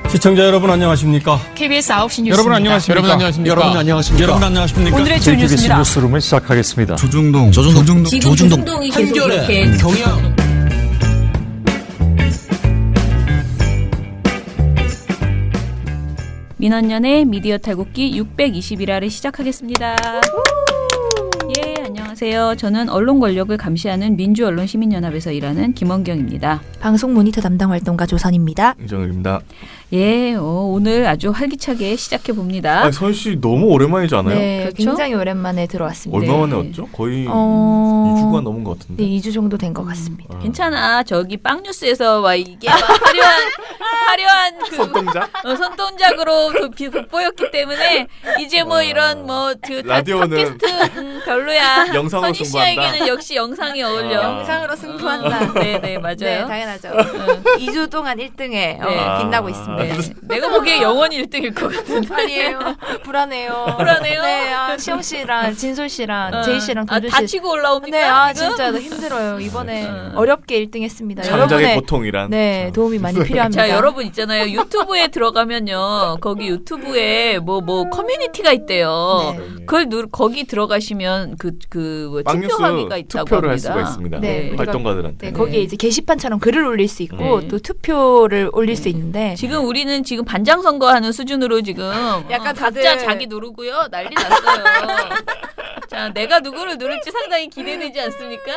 시청자 여러분 안녕하십니까? KBS 9시 뉴스. 여러분 안녕하십니까? 여러분 안녕하십니까? 여러분 안녕하십니까? 여러분 안녕하십니까? 오늘의 주 KBS 뉴스입니다. 뉴스룸을 시작하겠습니다. 조중동 조중동이 계속 이렇게 경영 민원연의 미디어 탈곡기 621화를 시작하겠습니다. 예, 안녕하세요. 저는 언론 권력을 감시하는 민주언론시민연합에서 일하는 김원경입니다. 방송 모니터 담당 활동가 조선입니다. 이정일입니다. 예, 오늘 아주 활기차게 시작해 봅니다. 아니, 서희 씨 너무 오랜만이지 않아요? 네, 그렇죠? 굉장히 오랜만에 들어왔습니다. 얼마 만에 왔죠? 거의 2주가 넘은 것 같은데. 네, 2주 정도 된 것 같습니다. 괜찮아. 저기 빵뉴스에서 막 이게 막 화려한 그 손동작? 손동작으로 돋보였기 때문에 이제 뭐 이런 뭐그 라디오는 팟캐스트 별로야. 영상으로 선희 승부한다? 씨에게는 역시 영상이 어울려. 영상으로 승부한다. 네, 맞아요. 네, 당연하죠. 2주 동안 1등에 네. 빛나고 있습니다. 네. 내가 보기에 영원히 1등일 것 같은데. 아니에요. 불안해요. 불안해요? 네, 시영 씨랑 진솔 씨랑 제이 씨랑 동준 씨. 다치고 올라옵니까? 네, 지금? 진짜 힘들어요. 이번에 어렵게 1등했습니다. 창작의 여러분의 고통이란. 네, 도움이 많이 필요합니다. 자, 여러분 있잖아요. 유튜브에 들어가면요. 거기 유튜브에 뭐 커뮤니티가 있대요. 네. 그걸 거기 들어가시면 뭐 투표하기가 있다고 투표를 합니다. 할 수가 있습니다. 네, 활동가들한테. 네, 거기에 이제 게시판처럼 글을 올릴 수 있고 네. 또 투표를 올릴 수 있는데 우리는 지금 반장 선거하는 수준으로 지금 약간 다들 각자 자기 누르고요. 난리 났어요. 자, 내가 누구를 누를지 상당히 기대되지 않습니까?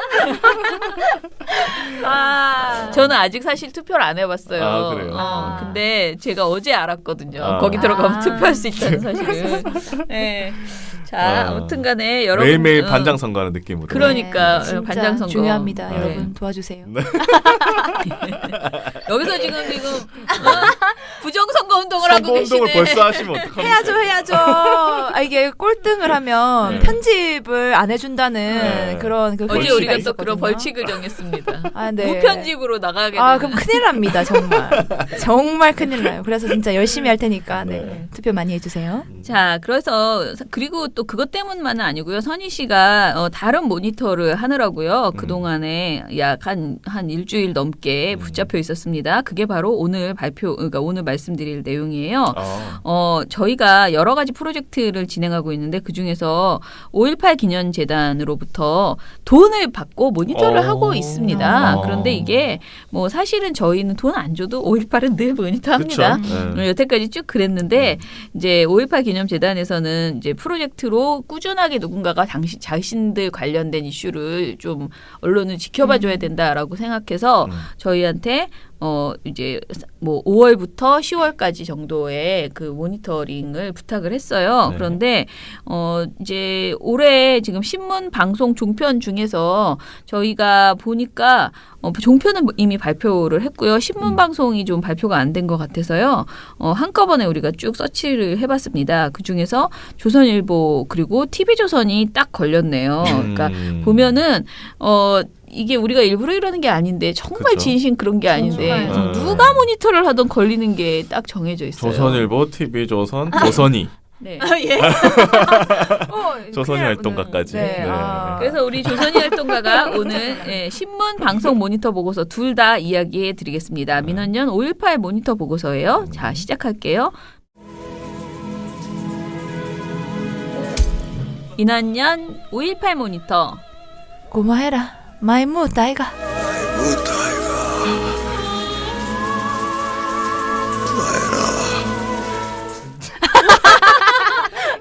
저는 아직 사실 투표를 안 해봤어요. 아, 그래요? 근데 제가 어제 알았거든요. 아. 거기 들어가면 투표할 수 있다는 사실을. 네. 자, 아무튼간에 여러분 매일매일 반장 선거하는 느낌으로. 그러니까 네, 진짜 반장 선거 중요합니다. 네. 여러분 도와주세요. 여기서 지금 부정 선거 운동을 하고 선거 계시네. 운동을 벌써 하시면 어떡합니까? 해야죠. 이게 꼴등을 하면 네. 편집을 안 해준다는 네. 그런 그 어제 회의가 우리가 또 있었거든요. 그런 벌칙을 정했습니다. 네. 무편집으로 나가게 되는. 그럼 큰일 납니다. 정말 큰일 나요. 그래서 진짜 열심히 할 테니까 투표 많이 해주세요. 자, 그리고 또 그것 때문만은 아니고요. 선희 씨가 다른 모니터를 하느라고요. 그동안에 약 한 일주일 넘게 붙잡혀 있었습니다. 그게 바로 그러니까 오늘 말씀드릴 내용이에요. 저희가 여러 가지 프로젝트를 진행하고 있는데 그중에서 5.18 기념재단으로부터 돈을 받고 모니터를 하고 있습니다. 그런데 이게 뭐 사실은 저희는 돈 안 줘도 5.18은 늘 모니터 합니다. 여태까지 쭉 그랬는데 이제 5.18 기념재단에서는 이제 프로젝트로 꾸준하게 누군가가 자신들 관련된 이슈를 좀 언론을 지켜봐줘야 된다라고 생각해서 저희한테 이제 뭐 5월부터 10월까지 정도의 그 모니터링을 부탁을 했어요. 네. 그런데 이제 올해 지금 신문 방송 종편 중에서 저희가 보니까 종편은 이미 발표를 했고요. 신문 방송이 좀 발표가 안 된 것 같아서요. 한꺼번에 우리가 쭉 서치를 해봤습니다. 그 중에서 조선일보 그리고 TV조선이 딱 걸렸네요. 그러니까 보면은 이게 우리가 일부러 이러는 게 아닌데 정말 그쵸. 진심 그런 게 아닌데 정말. 누가 모니터를 하던 걸리는 게 딱 정해져 있어요. 조선일보, TV조선, 조선이. 네. 예. 조선이 활동가까지. 네. 그래서 우리 조선이 활동가가 오늘 신문 방송 모니터 보고서 둘 다 이야기해 드리겠습니다. 민원연 5.18 모니터 보고서예요. 자, 시작할게요. 민원연 5.18 모니터. 고마해라. 많이 묻다 이가.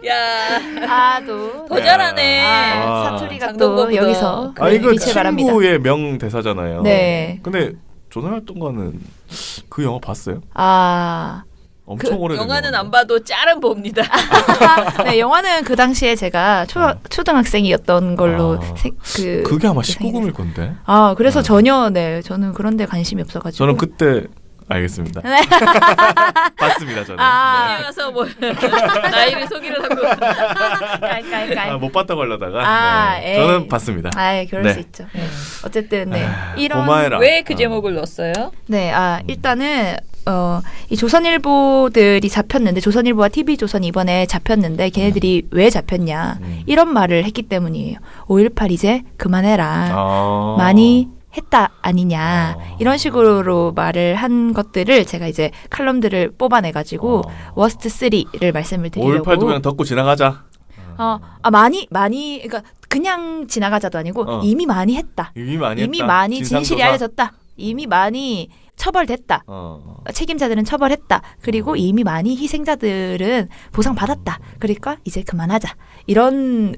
야, 더 잘하네. 사투리가 또 장동건보다. 여기서 이거 빛을 발합니다. 친구의 명 대사잖아요. 네. 근데 조선 활동가는 그 영화 봤어요? 엄청 오래된 영화는 영화인데. 안 봐도 짤은 봅니다. 네, 영화는 그 당시에 제가 초등학생이었던 걸로 그게 아마 19금일 건데. 그래서 저는 그런 데 관심이 없어가지고. 저는 그때 알겠습니다. 봤습니다, 저는. 이제 와서 뭐 나이를 소개를 하고 못 봤다고 하려다가 저는 봤습니다. 그럴 네. 수 있죠. 어쨌든 이런 고마해라. 왜 그 제목을 넣었어요? 네, 일단은 이 조선일보들이 잡혔는데 조선일보와 TV조선이 이번에 잡혔는데 걔네들이 왜 잡혔냐 이런 말을 했기 때문이에요. 5.18 이제 그만해라. 많이 했다 아니냐 이런 식으로 말을 한 것들을 제가 이제 칼럼들을 뽑아내가지고 워스트 3를 말씀을 드리려고. 5.18도 그냥 덮고 지나가자. 많이 그러니까 그냥 지나가자도 아니고 이미 많이 했다. 이미 많이 이미 했다. 많이 진상조사. 진실이 알려졌다. 이미 많이 처벌됐다. 책임자들은 처벌했다. 그리고 이미 많이 희생자들은 보상받았다. 그러니까 이제 그만하자. 이런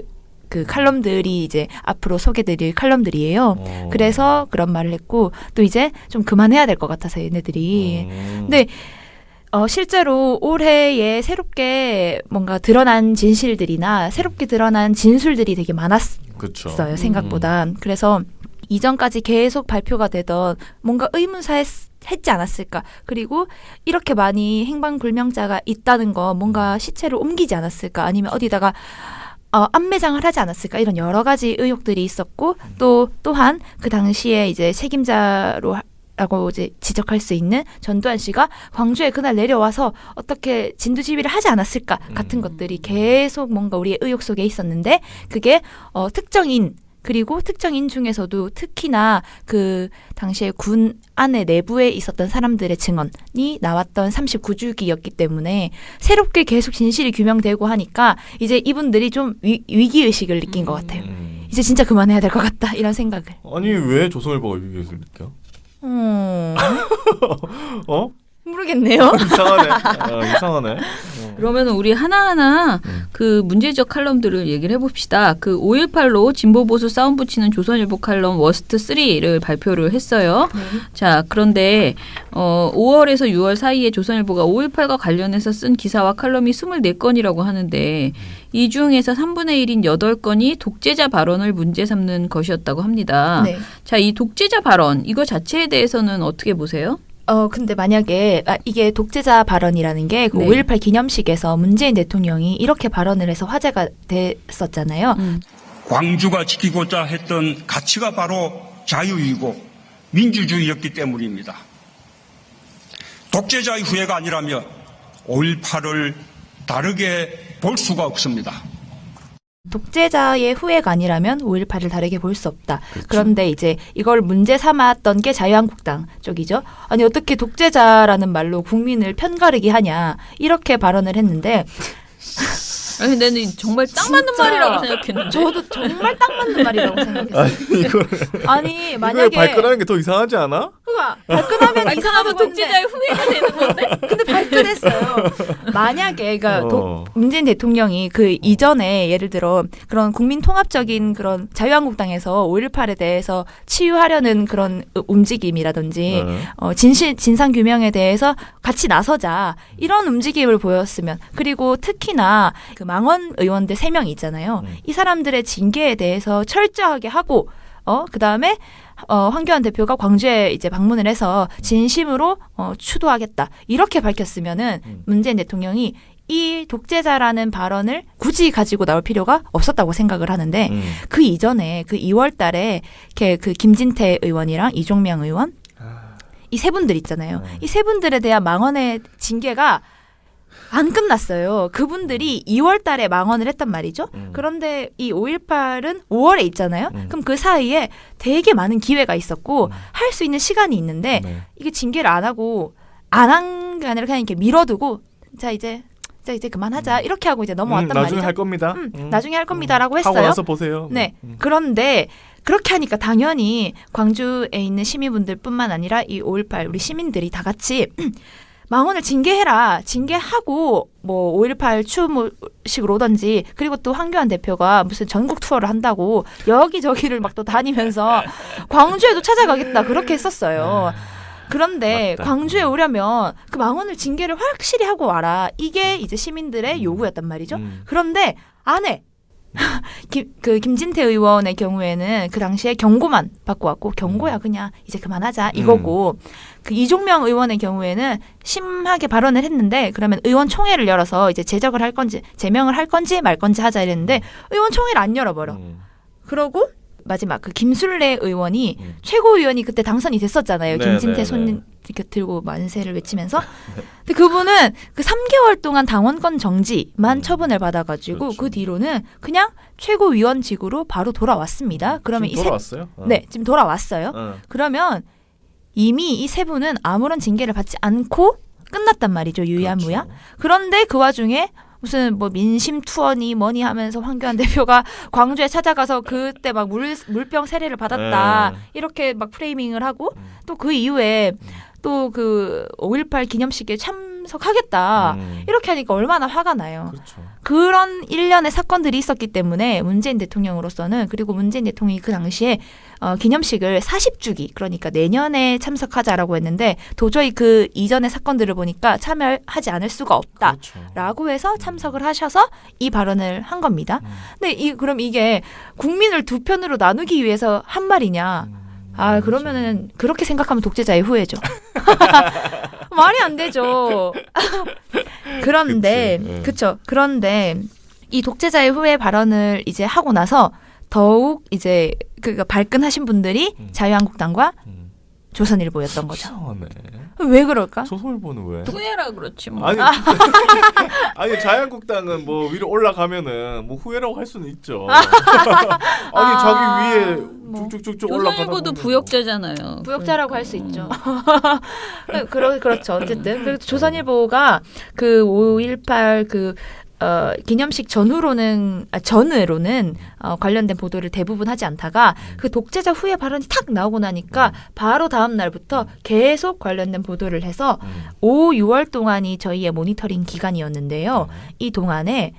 그 칼럼들이 이제 앞으로 소개드릴 칼럼들이에요. 그래서 그런 말을 했고 또 이제 좀 그만해야 될 것 같아서 얘네들이. 근데 실제로 올해에 새롭게 뭔가 드러난 진실들이나 새롭게 드러난 진술들이 되게 많았어요. 그쵸. 생각보다. 그래서 이전까지 계속 발표가 되던 뭔가 의문사했지 않았을까. 그리고 이렇게 많이 행방불명자가 있다는 거 뭔가 시체를 옮기지 않았을까. 아니면 어디다가 안매장을 하지 않았을까. 이런 여러 가지 의혹들이 있었고 또한 그 당시에 이제 책임자로 라고 이제 지적할 수 있는 전두환 씨가 광주에 그날 내려와서 어떻게 진두지휘를 하지 않았을까 같은 것들이 계속 뭔가 우리의 의혹 속에 있었는데 그게 특정인 그리고 특정인 중에서도 특히나 그 당시에 군 안에 내부에 있었던 사람들의 증언이 나왔던 39주기였기 때문에 새롭게 계속 진실이 규명되고 하니까 이제 이분들이 좀 위기의식을 느낀 것 같아요. 이제 진짜 그만해야 될 것 같다 이런 생각을. 아니 왜 조선일보가 위기의식을 느껴? 모르겠네요. 이상하네. 그러면 우리 하나하나 그 문제적 칼럼들을 얘기를 해봅시다. 그 5.18로 진보보수 싸움 붙이는 조선일보 칼럼 워스트 3를 발표를 했어요. 자, 그런데 5월에서 6월 사이에 조선일보가 5.18과 관련해서 쓴 기사와 칼럼이 24건이라고 하는데 이 중에서 3분의 1인 8건이 독재자 발언을 문제 삼는 것이었다고 합니다. 네. 자, 이 독재자 발언 이거 자체에 대해서는 어떻게 보세요? 근데 만약에 이게 독재자 발언이라는 게 그 네. 5.18 기념식에서 문재인 대통령이 이렇게 발언을 해서 화제가 됐었잖아요. 광주가 지키고자 했던 가치가 바로 자유이고 민주주의였기 때문입니다. 독재자의 후예가 아니라면 5.18을 다르게 볼 수가 없습니다. 독재자의 후예가 아니라면 5.18을 다르게 볼 수 없다. 그런데 이제 이걸 문제 삼았던 게 자유한국당 쪽이죠. 아니 어떻게 독재자라는 말로 국민을 편가르기 하냐 이렇게 발언을 했는데 아니, 나는 정말 딱 맞는 진짜 말이라고 생각했는데. 저도 정말 딱 맞는 말이라고 생각했어요. 아니 만약에 이걸 발끈하는 게 더 이상하지 않아? 발끈하면 이상하면 독재자의 후예가 되는 건데. 근데 발끈했어요. 만약에 그러니까 문재인 대통령이 그 이전에 예를 들어 그런 국민 통합적인 그런 자유한국당에서 5.18에 대해서 치유하려는 그런 움직임이라든지 진상 규명에 대해서 같이 나서자 이런 움직임을 보였으면 그리고 특히나 그 망원 의원들 3명이 있잖아요. 이 사람들의 징계에 대해서 철저하게 하고 그다음에 황교안 대표가 광주에 이제 방문을 해서 진심으로 추도하겠다. 이렇게 밝혔으면은 문재인 대통령이 이 독재자라는 발언을 굳이 가지고 나올 필요가 없었다고 생각을 하는데 그 이전에 그 2월 달에 그 김진태 의원이랑 이종명 의원 이 세 분들 있잖아요. 이 세 분들에 대한 망언의 징계가 안 끝났어요. 그분들이 2월 달에 망언을 했단 말이죠. 그런데 이 5.18은 5월에 있잖아요. 그럼 그 사이에 되게 많은 기회가 있었고 할 수 있는 시간이 있는데 이게 징계를 안 하고 안 한 게 아니라 그냥 이렇게 밀어두고 자 이제 그만하자 이렇게 하고 이제 넘어왔단 말이죠. 나중에 할 겁니다. 나중에 할 겁니다라고 했어요. 하고 나서 보세요. 네. 그런데 그렇게 하니까 당연히 광주에 있는 시민분들뿐만 아니라 이 5.18 우리 시민들이 다 같이 망언을 징계해라. 징계하고 뭐 5.18 추모식으로 오든지 그리고 또 황교안 대표가 무슨 전국 투어를 한다고 여기저기를 막 또 다니면서 광주에도 찾아가겠다. 그렇게 했었어요. 그런데 맞다. 광주에 오려면 그 망언을 징계를 확실히 하고 와라. 이게 이제 시민들의 요구였단 말이죠. 그런데 안 해. 김진태 의원의 경우에는 그 당시에 경고만 받고 왔고 경고야 그냥 이제 그만하자 이거고 그 이종명 의원의 경우에는 심하게 발언을 했는데 그러면 의원총회를 열어서 이제 제적을 할 건지 제명을 할 건지 말 건지 하자 이랬는데 의원총회를 안 열어버려. 그러고 마지막 그 김술래 의원이 최고위원이 그때 당선이 됐었잖아요. 네, 김진태 네, 손 이렇게 들고 만세를 외치면서. 근데 그분은 그 3개월 동안 당원권 정지만 처분을 받아가지고 그렇죠. 그 뒤로는 그냥 최고위원직으로 바로 돌아왔습니다. 그러면 지금 돌아왔어요? 네, 지금 돌아왔어요. 그러면 이미 이 세 분은 아무런 징계를 받지 않고 끝났단 말이죠. 유야무야. 그렇죠. 그런데 그 와중에 무슨 뭐 민심 투어니 뭐니 하면서 황교안 대표가 광주에 찾아가서 그때 막 물병 세례를 받았다. 이렇게 막 프레이밍을 하고 또 그 이후에 또 그 5.18 기념식에 참석하겠다. 이렇게 하니까 얼마나 화가 나요. 그렇죠. 그런 일련의 사건들이 있었기 때문에 문재인 대통령으로서는 그리고 문재인 대통령이 그 당시에 기념식을 40주기 그러니까 내년에 참석하자라고 했는데 도저히 그 이전의 사건들을 보니까 참여하지 않을 수가 없다라고 해서 참석을 하셔서 이 발언을 한 겁니다. 근데 그럼 이게 국민을 두 편으로 나누기 위해서 한 말이냐? 그러면은 그렇게 생각하면 독재자의 후예죠. 말이 안 되죠. 그런데 그쵸. 그런데 이 독재자의 후예 발언을 이제 하고 나서 더욱 이제 그 발끈하신 분들이 자유한국당과 조선일보였던 거죠. 이상하네. 왜 그럴까? 조선일보는 왜? 후회라 그렇지 뭐. 아니, 아니 자유한국당은 뭐 위로 올라가면은 뭐 후회라고 할 수는 있죠. 아니 자기 위에 쭉쭉쭉쭉 올라가다 조선일보도 보면 부역자잖아요. 부역자라고 할 수 있죠. 그렇죠. 어쨌든 그리고 조선일보가 그 5.18 그 기념식 전으로는 관련된 보도를 대부분 하지 않다가 그 독재자 후예 발언이 탁 나오고 나니까 바로 다음 날부터 계속 관련된 보도를 해서 5, 6월 동안이 저희의 모니터링 기간이었는데요. 이 동안에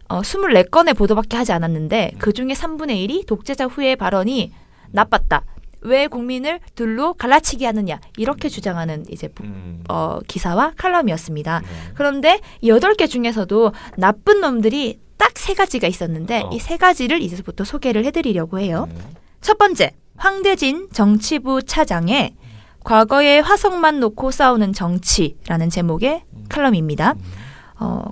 24건의 보도밖에 하지 않았는데 그중에 3분의 1이 독재자 후예 발언이 나빴다. 왜 국민을 둘로 갈라치게 하느냐 이렇게 주장하는 이제 기사와 칼럼이었습니다. 그런데 8개 중에서도 나쁜 놈들이 딱 3가지가 있었는데 이 3가지를 이제부터 소개를 해드리려고 해요. 첫 번째, 황대진 정치부 차장의 과거의 화석만 놓고 싸우는 정치라는 제목의 칼럼입니다.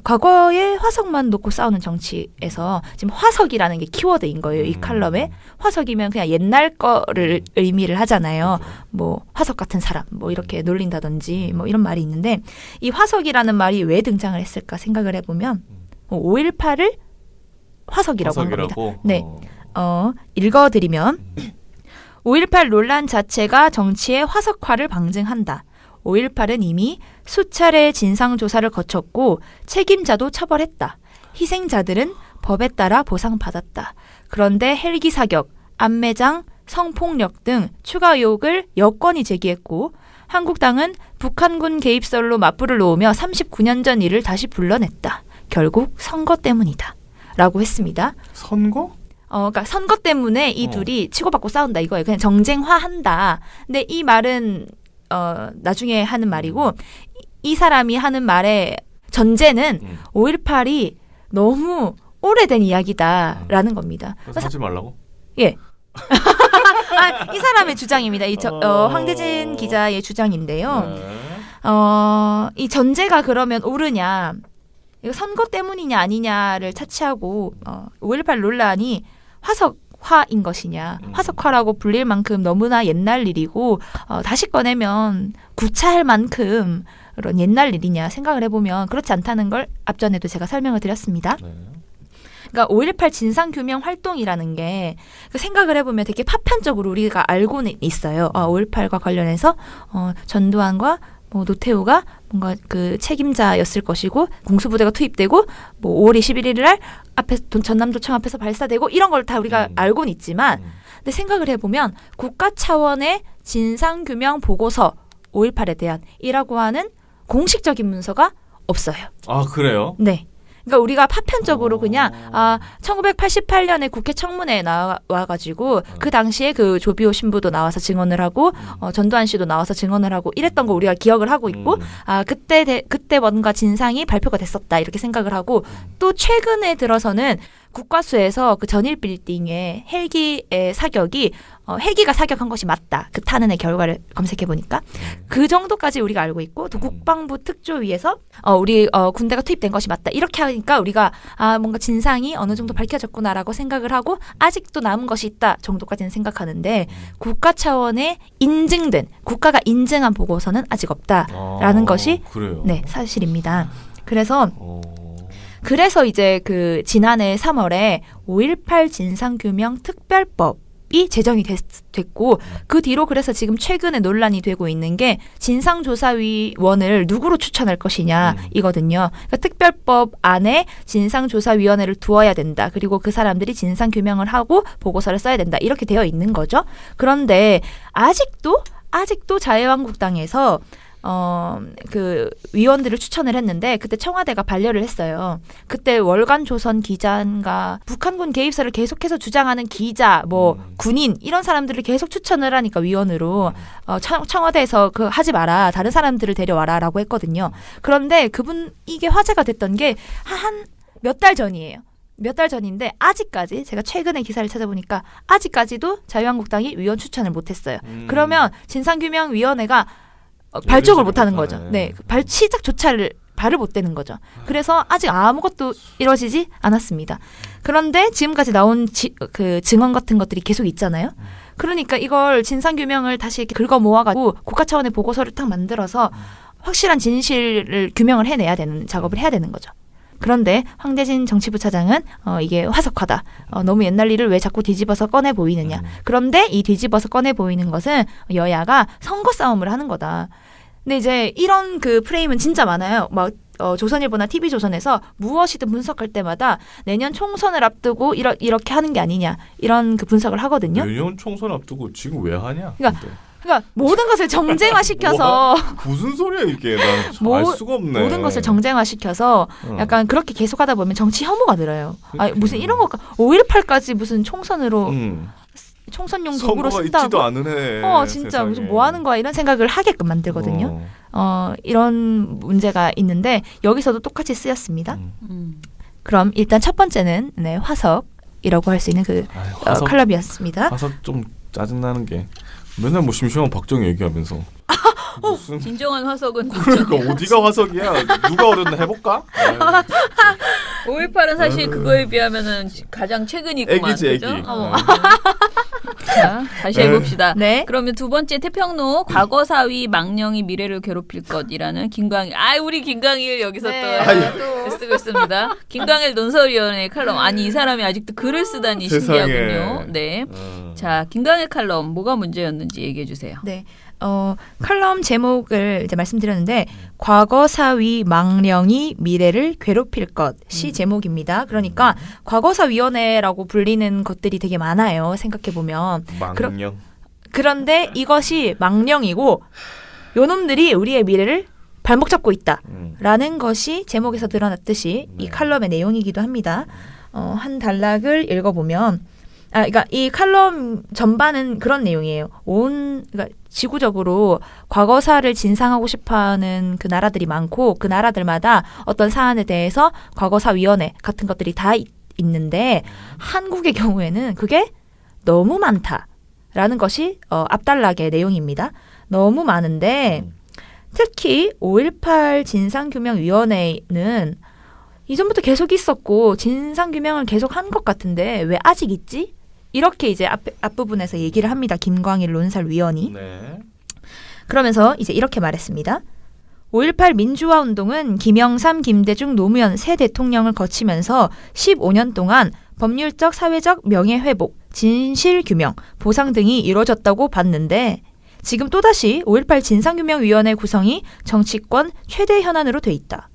과거의 화석만 놓고 싸우는 정치에서 지금 화석이라는 게 키워드인 거예요. 이 칼럼에. 화석이면 그냥 옛날 거를 의미를 하잖아요. 뭐 화석 같은 사람 뭐 이렇게 놀린다든지 뭐 이런 말이 있는데 이 화석이라는 말이 왜 등장을 했을까 생각을 해보면 5.18을 화석이라고 한 겁니다. 네. 읽어드리면 5.18 논란 자체가 정치의 화석화를 방증한다. 5.18은 이미 수차례 진상조사를 거쳤고 책임자도 처벌했다. 희생자들은 법에 따라 보상받았다. 그런데 헬기 사격, 암매장, 성폭력 등 추가 의혹을 여권이 제기했고 한국당은 북한군 개입설로 맞불을 놓으며 39년 전 일을 다시 불러냈다. 결국 선거 때문이다. 라고 했습니다. 선거? 그러니까 선거 때문에 이 둘이 치고받고 싸운다 이거예요. 그냥 정쟁화한다. 근데 이 말은 나중에 하는 말이고 이 사람이 하는 말의 전제는 5.18이 너무 오래된 이야기다라는 겁니다. 그래서 하지 말라고? 예. 이 사람의 주장입니다. 황대진 기자의 주장인데요. 이 전제가 그러면 옳으냐 이거 선거 때문이냐 아니냐를 차치하고 5.18 논란이 화석화인 것이냐 화석화라고 불릴 만큼 너무나 옛날 일이고 다시 꺼내면 구차할 만큼 그런 옛날 일이냐 생각을 해보면 그렇지 않다는 걸 앞전에도 제가 설명을 드렸습니다. 그러니까 5.18 진상규명 활동이라는 게 생각을 해보면 되게 파편적으로 우리가 알고는 있어요. 5.18과 관련해서 전두환과 뭐 노태우가 뭔가 그 책임자였을 것이고 공수부대가 투입되고 뭐 5월 21일 날 앞에 전남도청 앞에서 발사되고 이런 걸 다 우리가 알고는 있지만 근데 생각을 해보면 국가 차원의 진상규명 보고서 5.18에 대한 이라고 하는 공식적인 문서가 없어요. 아 그래요? 네. 그러니까 우리가 파편적으로 그냥 1988년에 국회 청문회에 나와가지고 그 당시에 그 조비오 신부도 나와서 증언을 하고 전두환 씨도 나와서 증언을 하고 이랬던 거 우리가 기억을 하고 있고 그때 뭔가 진상이 발표가 됐었다 이렇게 생각을 하고 또 최근에 들어서는 국과수에서 그 전일 빌딩에 헬기의 사격이 헬기가 사격한 것이 맞다. 그 탄원의 결과를 검색해 보니까 그 정도까지 우리가 알고 있고 또 국방부 특조위에서 우리 군대가 투입된 것이 맞다. 이렇게 하니까 우리가 뭔가 진상이 어느 정도 밝혀졌구나라고 생각을 하고 아직도 남은 것이 있다 정도까지는 생각하는데 국가 차원의 인증된 국가가 인증한 보고서는 아직 없다라는 것이 그래요. 네, 사실입니다. 그래서 이제 그 지난해 3월에 5.18 진상규명 특별법이 제정이 됐고 그 뒤로 그래서 지금 최근에 논란이 되고 있는 게 진상조사위원을 누구로 추천할 것이냐 이거든요. 그러니까 특별법 안에 진상조사위원회를 두어야 된다. 그리고 그 사람들이 진상규명을 하고 보고서를 써야 된다. 이렇게 되어 있는 거죠. 그런데 아직도 자유한국당에서 그 위원들을 추천을 했는데 그때 청와대가 반려를 했어요. 그때 월간조선 기자인가 북한군 개입설을 계속해서 주장하는 기자, 군인 이런 사람들을 계속 추천을 하니까 위원으로 청와대에서 그 하지 마라. 다른 사람들을 데려와라라고 했거든요. 그런데 이게 화제가 됐던 게 한 몇 달 전이에요. 몇 달 전인데 아직까지 제가 최근에 기사를 찾아보니까 아직까지도 자유한국당이 위원 추천을 못했어요. 그러면 진상규명위원회가 발족을 못하는 거죠. 네, 시작조차를 발을 못 대는 거죠. 그래서 아직 아무것도 이루어지지 않았습니다. 그런데 지금까지 나온 그 증언 같은 것들이 계속 있잖아요. 그러니까 이걸 진상규명을 다시 이렇게 긁어 모아가지고 국가 차원의 보고서를 딱 만들어서 확실한 진실을 규명을 해내야 되는 작업을 해야 되는 거죠. 그런데 황대진 정치부 차장은 이게 화석화다. 너무 옛날 일을 왜 자꾸 뒤집어서 꺼내 보이느냐. 그런데 이 뒤집어서 꺼내 보이는 것은 여야가 선거 싸움을 하는 거다. 근데 이제 이런 그 프레임은 진짜 많아요. 막 조선일보나 TV조선에서 무엇이든 분석할 때마다 내년 총선을 앞두고 이렇게 하는 게 아니냐. 이런 그 분석을 하거든요. 내년 총선 앞두고 지금 왜 하냐? 그러니까 모든 것을 정쟁화시켜서 무슨 소리야 이게? 난 알 수가 없네. 모든 것을 정쟁화시켜서 약간 그렇게 계속하다 보면 정치 혐오가 늘어요. 무슨 이런 거 5.18까지 무슨 총선으로 총선용 도구로 선거가 쓴다고. 있지도 않은 해. 진짜 세상에. 무슨 뭐 하는 거야 이런 생각을 하게끔 만들거든요. 이런 문제가 있는데 여기서도 똑같이 쓰였습니다. 그럼 일단 첫 번째는 화석이라고 할 수 있는 그 칼럼이었습니다. 화석 좀 짜증나는 게 맨날 뭐 심심한 박정희 얘기하면서 무슨 진정한 화석은 그러니까 어디가 화석이야? 누가 어렸나 해볼까? 5.18은 사실 그거에 비하면은 가장 최근이구만. 애기지 애기. 그죠? 자, 다시 해봅시다. 네. 그러면 두 번째 태평로 과거사위 망령이 미래를 괴롭힐 것이라는 김광일. 우리 김광일 여기서 또 쓰고 있습니다. 김광일 논설위원회 칼럼. 아니 이 사람이 아직도 글을 쓰다니 세상에. 신기하군요. 네. 자, 김광일 칼럼 뭐가 문제였는지 얘기해 주세요. 네. 칼럼 제목을 이제 말씀드렸는데 과거사위 망령이 미래를 괴롭힐 것이 제목입니다. 그러니까 과거사위원회라고 불리는 것들이 되게 많아요. 생각해 보면. 망령. 그런데 이것이 망령이고 요놈들이 우리의 미래를 발목 잡고 있다라는 것이 제목에서 드러났듯이 이 칼럼의 내용이기도 합니다. 한 단락을 읽어보면 그러니까 이 칼럼 전반은 그런 내용이에요. 그러니까 지구적으로 과거사를 진상하고 싶어하는 그 나라들이 많고 그 나라들마다 어떤 사안에 대해서 과거사위원회 같은 것들이 다 있는데 한국의 경우에는 그게 너무 많다라는 것이 앞단락의 내용입니다. 너무 많은데 특히 5.18 진상규명위원회는 이전부터 계속 있었고 진상규명을 계속 한 것 같은데 왜 아직 있지? 이렇게 이제 앞부분에서 얘기를 합니다. 김광일 논설위원이. 네. 그러면서 이제 이렇게 말했습니다. 5.18 민주화운동은 김영삼, 김대중, 노무현 세 대통령을 거치면서 15년 동안 법률적, 사회적 명예회복, 진실규명, 보상 등이 이루어졌다고 봤는데 지금 또다시 5.18 진상규명위원회 구성이 정치권 최대 현안으로 돼 있다.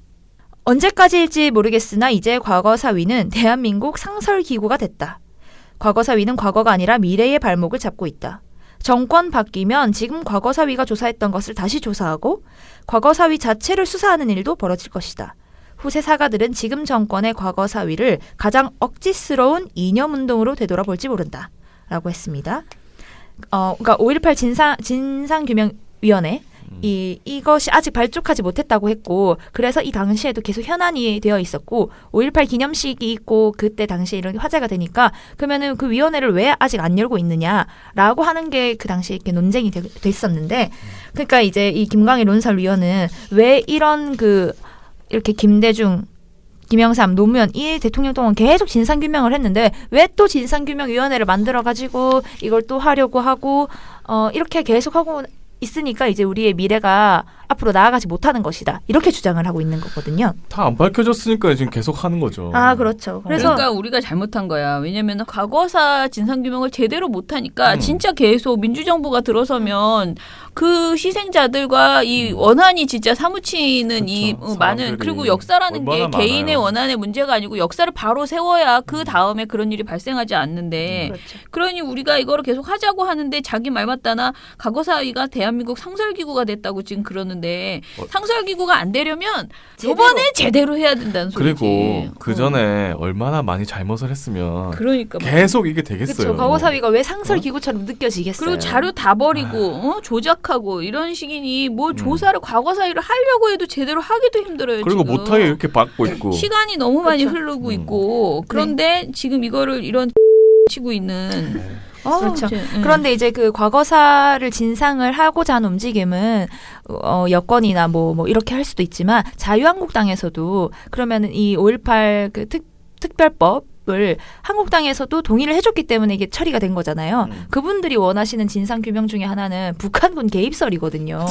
언제까지일지 모르겠으나 이제 과거사위는 대한민국 상설기구가 됐다. 과거사위는 과거가 아니라 미래의 발목을 잡고 있다. 정권 바뀌면 지금 과거사위가 조사했던 것을 다시 조사하고 과거사위 자체를 수사하는 일도 벌어질 것이다. 후세 사가들은 지금 정권의 과거사위를 가장 억지스러운 이념운동으로 되돌아볼지 모른다. 라고 했습니다. 그러니까 5.18 진상규명위원회 이것이 아직 발족하지 못했다고 했고 그래서 이 당시에도 계속 현안이 되어 있었고 5.18 기념식이 있고 그때 당시에 이런 화제가 되니까 그러면은 그 위원회를 왜 아직 안 열고 있느냐라고 하는 게 그 당시에 이렇게 논쟁이 됐었는데 그러니까 이제 이 김광일 논설위원은 왜 이런 이렇게 김대중 김영삼, 노무현 이 대통령 동안 계속 진상규명을 했는데 왜 또 진상규명위원회를 만들어가지고 이걸 또 하려고 하고 이렇게 계속 하고 있으니까 이제 우리의 미래가 앞으로 나아가지 못하는 것이다. 이렇게 주장을 하고 있는 거거든요. 다 안 밝혀졌으니까 지금 계속 하는 거죠. 아, 그렇죠. 그래서 그러니까 우리가 잘못한 거야. 왜냐면 과거사 진상규명을 제대로 못하니까 진짜 계속 민주정부가 들어서면 그 희생자들과 이 원한이 진짜 사무치는 이 많은 그리고 역사라는 게 개인의 원한의 문제가 아니고 역사를 바로 세워야 그 다음에 그런 일이 발생하지 않는데 그렇죠. 그러니 우리가 이거를 계속 하자고 하는데 자기 말 맞다나 과거사위가 대한민국 상설기구가 됐다고 지금 그러는데 상설기구가 안 되려면 이번에 제대로 해야 된다는 소리지. 그리고 그 전에 얼마나 많이 잘못을 했으면 그러니까 계속 이게 되겠어요. 그렇죠. 과거사위가 왜 상설기구처럼 느껴지겠어요. 그리고 자료 다 버리고 조작하고 이런 식이니 뭐 조사를 과거사위를 하려고 해도 제대로 하기도 힘들어요. 그리고 지금. 못하게 이렇게 받고 있고 시간이 너무 많이 그렇죠. 흐르고 있고 그런데 지금 이거를 이런 치고 있는 그렇죠. 그런데 이제 그 과거사를 진상을 하고자 하는 움직임은 여권이나 뭐 이렇게 할 수도 있지만 자유한국당에서도 그러면은 이 5.18 그 특별법을 한국당에서도 동의를 해줬기 때문에 이게 처리가 된 거잖아요. 그분들이 원하시는 진상 규명 중에 하나는 북한군 개입설이거든요.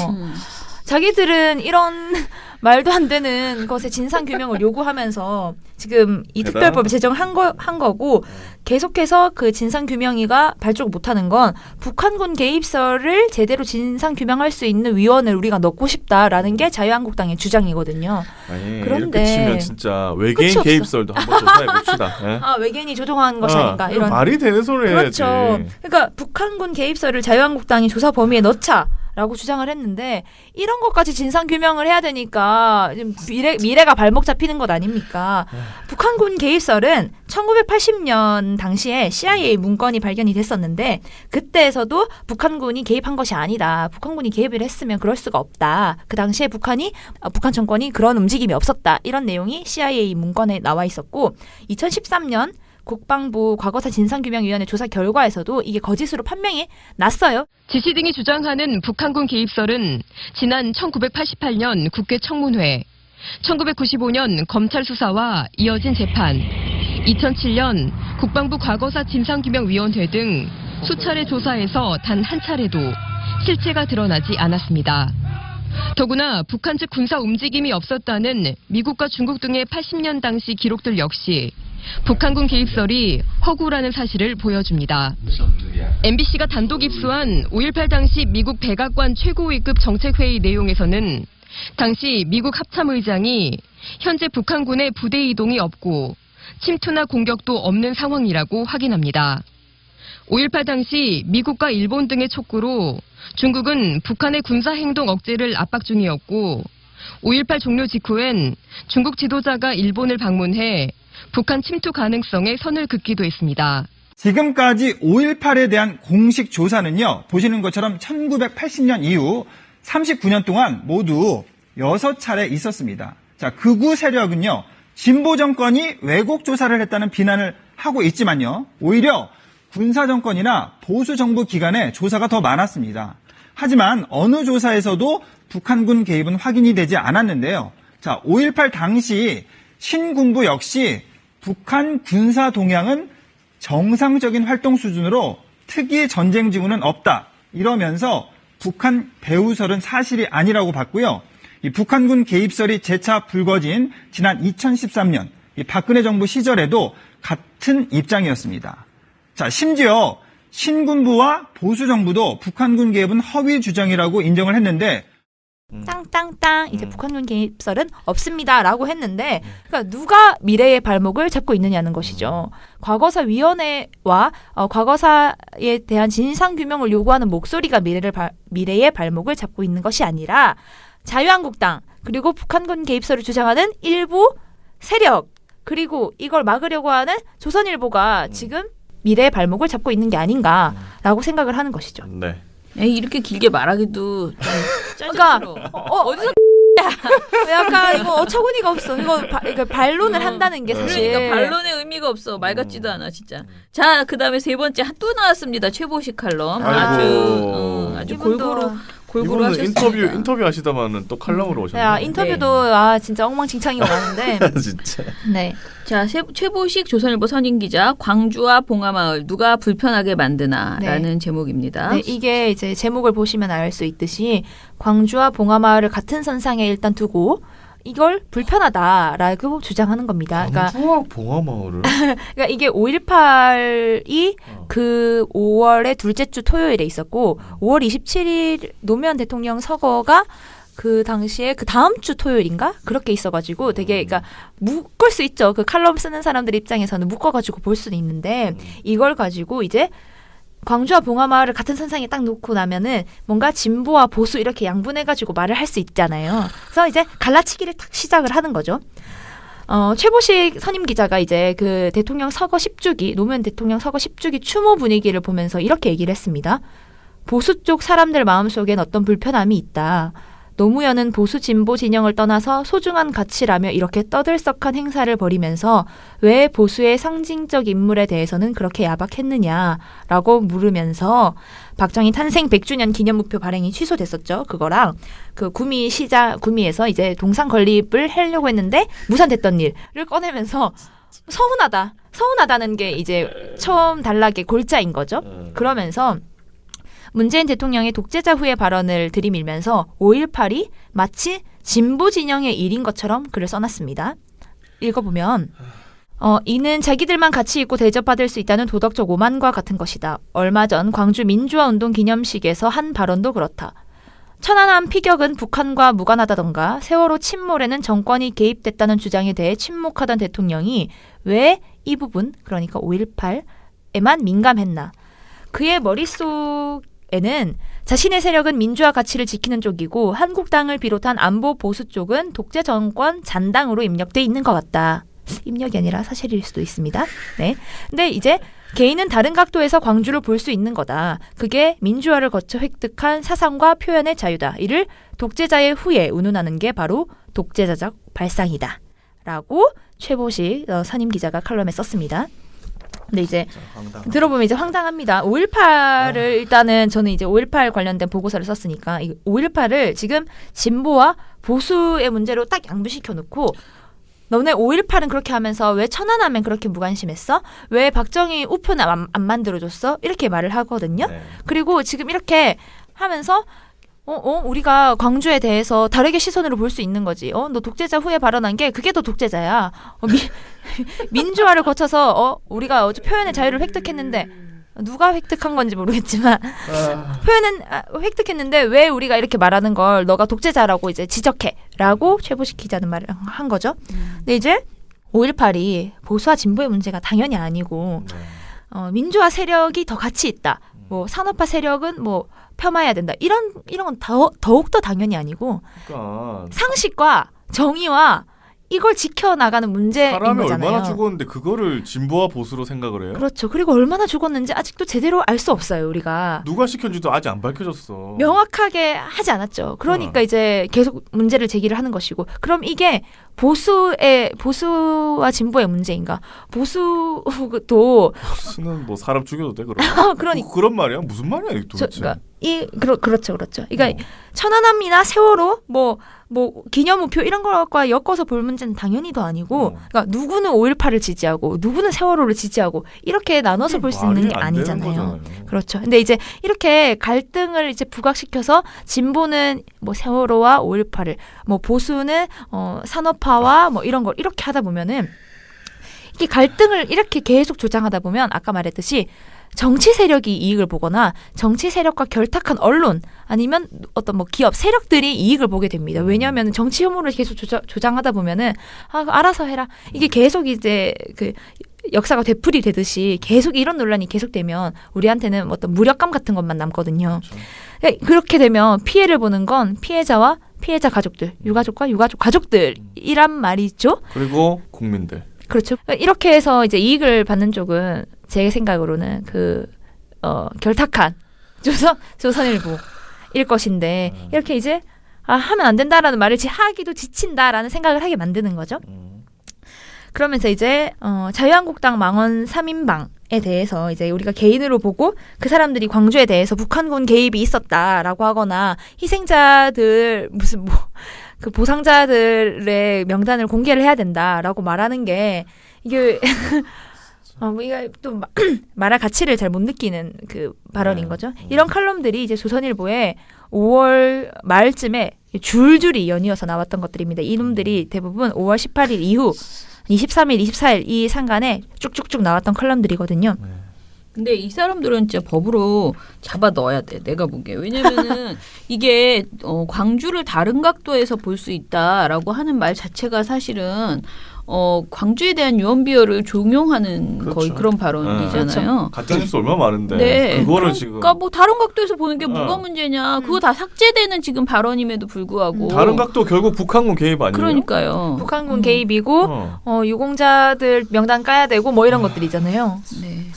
자기들은 이런 말도 안 되는 것의 진상 규명을 요구하면서 지금 이 특별법을 제정한 거고 계속해서 그 진상 규명이가 발족 못하는 건 북한군 개입설을 제대로 진상 규명할 수 있는 위원을 우리가 넣고 싶다라는 게 자유한국당의 주장이거든요. 아니, 그런데 이렇게 치면 진짜 외계인 개입설도 한번 조사해 봅시다. 네? 아, 외계인이 조종한 것이 아닌가 이런 말이 되는 소리 해야지. 그렇죠. 그러니까 북한군 개입설을 자유한국당이 조사 범위에 넣자. 라고 주장을 했는데 이런 것까지 진상 규명을 해야 되니까 미래가 발목 잡히는 것 아닙니까? 북한군 개입설은 1980년 당시에 CIA 문건이 발견이 됐었는데 그때에서도 북한군이 개입한 것이 아니다. 북한군이 개입을 했으면 그럴 수가 없다. 그 당시에 북한 정권이 그런 움직임이 없었다. 이런 내용이 CIA 문건에 나와 있었고 2013년 국방부 과거사 진상규명위원회 조사 결과에서도 이게 거짓으로 판명이 났어요. 지시 등이 주장하는 북한군 개입설은 지난 1988년 국회 청문회, 1995년 검찰 수사와 이어진 재판, 2007년 국방부 과거사 진상규명위원회 등 수차례 조사에서 단 한 차례도 실체가 드러나지 않았습니다. 더구나 북한 측 군사 움직임이 없었다는 미국과 중국 등의 80년 당시 기록들 역시 북한군 개입설이 허구라는 사실을 보여줍니다. MBC가 단독 입수한 5.18 당시 미국 백악관 최고위급 정책회의 내용에서는 당시 미국 합참의장이 현재 북한군의 부대 이동이 없고 침투나 공격도 없는 상황이라고 확인합니다. 5.18 당시 미국과 일본 등의 촉구로 중국은 북한의 군사행동 억제를 압박 중이었고 5.18 종료 직후엔 중국 지도자가 일본을 방문해 북한 침투 가능성에 선을 긋기도 했습니다. 지금까지 5.18에 대한 공식 조사는요, 보시는 것처럼 1980년 이후 39년 동안 모두 6차례 있었습니다. 자, 극우 세력은요, 진보 정권이 왜곡 조사를 했다는 비난을 하고 있지만요, 오히려 군사 정권이나 보수 정부 기관의 조사가 더 많았습니다. 하지만 어느 조사에서도 북한군 개입은 확인이 되지 않았는데요. 자, 5.18 당시 신군부 역시 북한 군사 동향은 정상적인 활동 수준으로 특이 전쟁 징후는 없다. 이러면서 북한 배후설은 사실이 아니라고 봤고요. 이 북한군 개입설이 재차 불거진 지난 2013년 이 박근혜 정부 시절에도 같은 입장이었습니다. 자, 심지어 신군부와 보수 정부도 북한군 개입은 허위 주장이라고 인정을 했는데 땅땅땅 이제 북한군 개입설은 없습니다라고 했는데 그러니까 누가 미래의 발목을 잡고 있느냐는 것이죠. 과거사 위원회와 과거사에 대한 진상 규명을 요구하는 목소리가 미래의 발목을 잡고 있는 것이 아니라 자유한국당 그리고 북한군 개입설을 주장하는 일부 세력 그리고 이걸 막으려고 하는 조선일보가 지금 미래의 발목을 잡고 있는 게 아닌가라고 생각을 하는 것이죠. 네. 이렇게 길게 말하기도 좀 그러니까 어디서 약간 이거 어처구니가 없어. 이거 반론을 한다는 게 사실. 그러니까 반론의 의미가 없어. 말 같지도 않아 진짜. 자, 그다음에 세 번째 또 나왔습니다. 최보식 칼럼. 아주 골고루 이분은 하셨습니다. 인터뷰 하시다마는 또 칼럼으로 오셨네요. 야, 인터뷰도 진짜 엉망진창이 많은데. 진짜. 네. 자, 최보식 조선일보 선임 기자 광주와 봉하마을 누가 불편하게 만드나라는 제목입니다. 네, 이게 이제 제목을 보시면 알 수 있듯이 광주와 봉하마을을 같은 선상에 일단 두고 이걸 불편하다라고 주장하는 겁니다. 광주와 봉하마을을. 그러니까 이게 5.18이 그 5월의 둘째 주 토요일에 있었고 5월 27일 노무현 대통령 서거가 그 당시에 그 다음 주 토요일인가 그렇게 있어가지고 되게 그러니까 묶을 수 있죠. 그 칼럼 쓰는 사람들 입장에서는 묶어가지고 볼 수는 있는데 이걸 가지고 이제 광주와 봉하마을을 같은 선상에 딱 놓고 나면은 뭔가 진보와 보수 이렇게 양분해가지고 말을 할 수 있잖아요. 그래서 이제 갈라치기를 딱 시작을 하는 거죠. 최보식 선임 기자가 이제 그 대통령 서거 10주기, 노무현 대통령 서거 10주기 추모 분위기를 보면서 이렇게 얘기를 했습니다. 보수 쪽 사람들 마음속엔 어떤 불편함이 있다. 노무현은 보수 진보 진영을 떠나서 소중한 가치라며 이렇게 떠들썩한 행사를 벌이면서 왜 보수의 상징적 인물에 대해서는 그렇게 야박했느냐라고 물으면서 박정희 탄생 100주년 기념무표 발행이 취소됐었죠. 그거랑 그 구미에서 이제 동상 건립을 하려고 했는데 무산됐던 일을 꺼내면서 서운하다는 게 이제 처음 단락의 골자인 거죠. 그러면서 문재인 대통령의 독재자 후의 발언을 들이밀면서 5.18이 마치 진보 진영의 일인 것처럼 글을 써놨습니다. 읽어보면 이는 자기들만 가치 있고 대접받을 수 있다는 도덕적 오만과 같은 것이다. 얼마 전 광주 민주화운동 기념식에서 한 발언도 그렇다. 천안함 피격은 북한과 무관하다던가 세월호 침몰에는 정권이 개입됐다는 주장에 대해 침묵하던 대통령이 왜 이 부분, 그러니까 5.18에만 민감했나. 그의 머릿속에는 자신의 세력은 민주화 가치를 지키는 쪽이고 한국당을 비롯한 안보 보수 쪽은 독재 정권 잔당으로 입력돼 있는 것 같다. 입력이 아니라 사실일 수도 있습니다. 네. 근데 이제 개인은 다른 각도에서 광주를 볼 수 있는 거다. 그게 민주화를 거쳐 획득한 사상과 표현의 자유다. 이를 독재자의 후에 운운하는 게 바로 독재자적 발상이다. 라고 최보식 선임 기자가 칼럼에 썼습니다. 근데 이제 들어보면 이제 황당합니다. 5.18을 일단은 저는 이제 5.18 관련된 보고서를 썼으니까 5.18을 지금 진보와 보수의 문제로 딱 양분시켜 놓고 너네 5.18은 그렇게 하면서 왜 천안함엔 그렇게 무관심했어? 왜 박정희 우표는 안 만들어줬어? 이렇게 말을 하거든요. 네. 그리고 지금 이렇게 하면서 우리가 광주에 대해서 다르게 시선으로 볼 수 있는 거지. 너 독재자 후에 발언한 게 그게 더 독재자야. 민주화를 거쳐서 우리가 어제 표현의 자유를 획득했는데 누가 획득한 건지 모르겠지만 표현은 획득했는데 왜 우리가 이렇게 말하는 걸 너가 독재자라고 이제 지적해라고 최보식 기자는 말을 한 거죠. 근데 이제 5.18이 보수와 진보의 문제가 당연히 아니고 민주화 세력이 더 가치 있다. 뭐 산업화 세력은 뭐 폄하해야 된다. 이런 건 더욱더 당연히 아니고 그러니까. 상식과 정의와 이걸 지켜나가는 문제인 사람이 거잖아요. 얼마나 죽었는데 그거를 진보와 보수로 생각을 해요? 그렇죠. 그리고 얼마나 죽었는지 아직도 제대로 알 수 없어요. 우리가. 누가 시켰는지도 아직 안 밝혀졌어. 명확하게 하지 않았죠. 그러니까 이제 계속 문제를 제기를 하는 것이고 그럼 이게 보수와 진보의 문제인가? 보수는 뭐 사람 죽여도 돼 그럼? 그러니까 그런 말이야? 무슨 말이야 도대체? 그렇죠. 그러니까 천안함이나 세월호 뭐 기념우표 이런 것과 엮어서 볼 문제는 당연히 더 아니고, 그러니까 누구는 5.18을 지지하고 누구는 세월호를 지지하고 이렇게 나눠서 볼 수 있는 게 아니잖아요. 그렇죠. 근데 이제 이렇게 갈등을 이제 부각시켜서 진보는 뭐 세월호와 5.18을, 뭐 보수는 산업화와 뭐 이런 걸 이렇게 하다 보면은 이게 갈등을 이렇게 계속 조장하다 보면 아까 말했듯이. 정치 세력이 이익을 보거나 정치 세력과 결탁한 언론 아니면 어떤 뭐 기업 세력들이 이익을 보게 됩니다. 왜냐하면 정치 혐오를 계속 조장하다 보면은 알아서 해라. 이게 계속 이제 그 역사가 되풀이 되듯이 계속 이런 논란이 계속되면 우리한테는 어떤 무력감 같은 것만 남거든요. 그렇죠. 그렇게 되면 피해를 보는 건 피해자와 피해자 가족들, 유가족과 유가족 가족들이란 말이죠. 그리고 국민들. 그렇죠. 이렇게 해서 이제 이익을 받는 쪽은 제 생각으로는 결탁한 조선일보일 것인데 이렇게 이제 하면 안 된다라는 말을 하기도 지친다라는 생각을 하게 만드는 거죠. 그러면서 이제 자유한국당 망원 3인방에 대해서 이제 우리가 개인으로 보고 그 사람들이 광주에 대해서 북한군 개입이 있었다라고 하거나 희생자들 무슨 뭐 그 보상자들의 명단을 공개를 해야 된다라고 말하는 게 이게 우리가 또 말할 가치를 잘 못 느끼는 그 발언인 거죠. 이런 칼럼들이 이제 조선일보에 5월 말쯤에 줄줄이 연이어서 나왔던 것들입니다. 이놈들이 대부분 5월 18일 이후 23일, 24일 이 상간에 쭉쭉쭉 나왔던 컬럼들이거든요. 근데 이 사람들은 진짜 법으로 잡아 넣어야 돼. 내가 보기에. 왜냐면은 이게 광주를 다른 각도에서 볼 수 있다라고 하는 말 자체가 사실은 광주에 대한 유언비어를 종용하는 그렇죠. 거의 그런 발언이잖아요. 가짜뉴스 얼마나 많은데 네. 그거를 그러니까 뭐 다른 각도에서 보는 게 뭐가 문제냐. 그거 다 삭제되는 지금 발언임에도 불구하고. 다른 각도 결국 북한군 개입 아니에요? 그러니까요. 북한군 개입이고 유공자들 명단 까야 되고 뭐 이런 것들이잖아요. 네.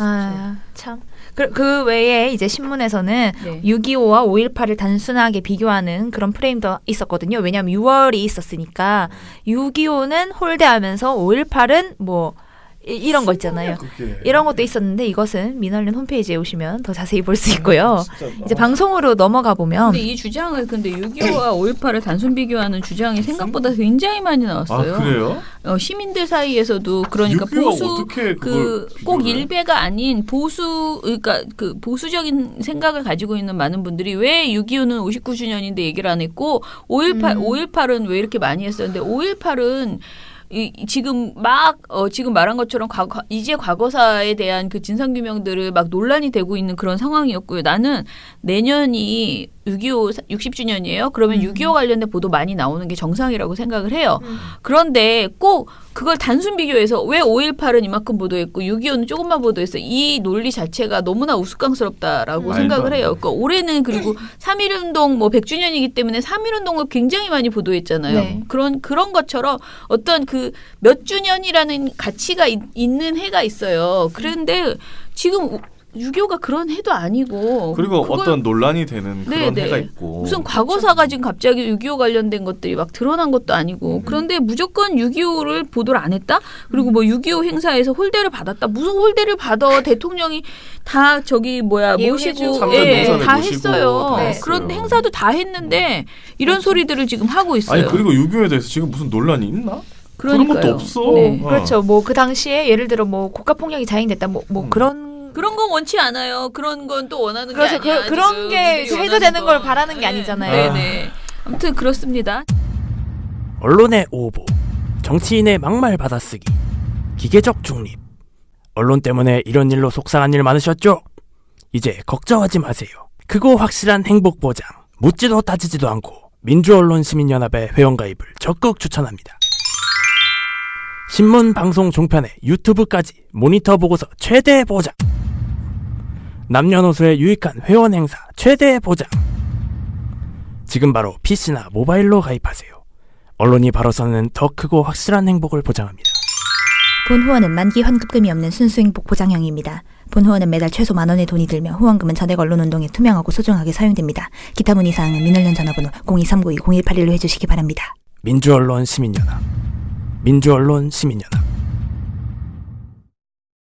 참. 그 외에 이제 신문에서는 네. 6.25와 5.18을 단순하게 비교하는 그런 프레임도 있었거든요. 왜냐하면 6월이 있었으니까 6.25는 홀대하면서 5.18은 뭐 이런 거 있잖아요. 이런 것도 있었는데 이것은 민원련 홈페이지에 오시면 더 자세히 볼 수 있고요. 이제 방송으로 넘어가 보면 근데 이 주장을 6.25와 5.18을 단순 비교하는 주장이 생각보다 굉장히 많이 나왔어요. 아, 그래요? 시민들 사이에서도 그러니까 6.25가 보수 어떻게 그걸 꼭 비교를 해? 일배가 아닌 그러니까 그 보수적인 생각을 가지고 있는 많은 분들이 왜 6.25는 59주년인데 얘기를 안 했고 5.18은 왜 이렇게 많이 했었는데 5.18은 지금 지금 말한 것처럼 이제 과거사에 대한 그 진상규명들을 막 논란이 되고 있는 그런 상황이었고요. 나는 내년이 6.25 60주년이에요. 그러면 6.25 관련된 보도 많이 나오는 게 정상이라고 생각을 해요. 그런데 꼭 그걸 단순 비교해서 왜 5.18은 이만큼 보도했고 6.25는 조금만 보도했어. 이 논리 자체가 너무나 우스꽝스럽다라고 생각을 해요. 그러니까 올해는 그리고 3.1운동 100주년이기 때문에 3.1운동을 굉장히 많이 보도했잖아요. 네. 그런 것처럼 어떤 그 몇 주년이라는 가치가 있는 해가 있어요. 그런데 지금 6.25가 그런 해도 아니고 그리고 어떤 논란이 되는 그런 해가 있고 무슨 과거사가 지금 갑자기 6.25 관련된 것들이 막 드러난 것도 아니고 그런데 무조건 6.25를 보도를 안 했다? 그리고 6.25 행사에서 홀대를 받았다? 무슨 홀대를 받아? 대통령이 다 모시고 다 했어요. 네. 그런 행사도 다 했는데 이런 소리들을 지금 하고 있어요. 아니 그리고 6.25에 대해서 지금 무슨 논란이 있나? 그러니까요. 그런 것도 없어. 네. 그렇죠. 그 당시에 예를 들어 국가폭력이 자행됐다 그런 건 원치 않아요. 그런 건 또 원하는 게 그래서 아니야. 그런 게 해소되는 걸 바라는 게 아니잖아요. 네네. 아무튼 그렇습니다. 언론의 오보, 정치인의 막말 받아쓰기, 기계적 중립. 언론 때문에 이런 일로 속상한 일 많으셨죠? 이제 걱정하지 마세요. 크고 확실한 행복 보장, 묻지도 따지지도 않고 민주언론시민연합의 회원가입을 적극 추천합니다. 신문, 방송, 종편에 유튜브까지 모니터 보고서 최대 보장. 남녀노소의 유익한 회원 행사 최대 보장. 지금 바로 PC나 모바일로 가입하세요. 언론이 바로 서는 더 크고 확실한 행복을 보장합니다. 본 후원은 만기 환급금이 없는 순수 행복 보장형입니다. 본 후원은 매달 최소 10,000원의 돈이 들며 후원금은 전액 언론운동에 투명하고 소중하게 사용됩니다. 기타 문의사항은 민원련 전화번호 02-392-0181로 해주시기 바랍니다. 민주언론 시민연합. 민주언론 시민연합.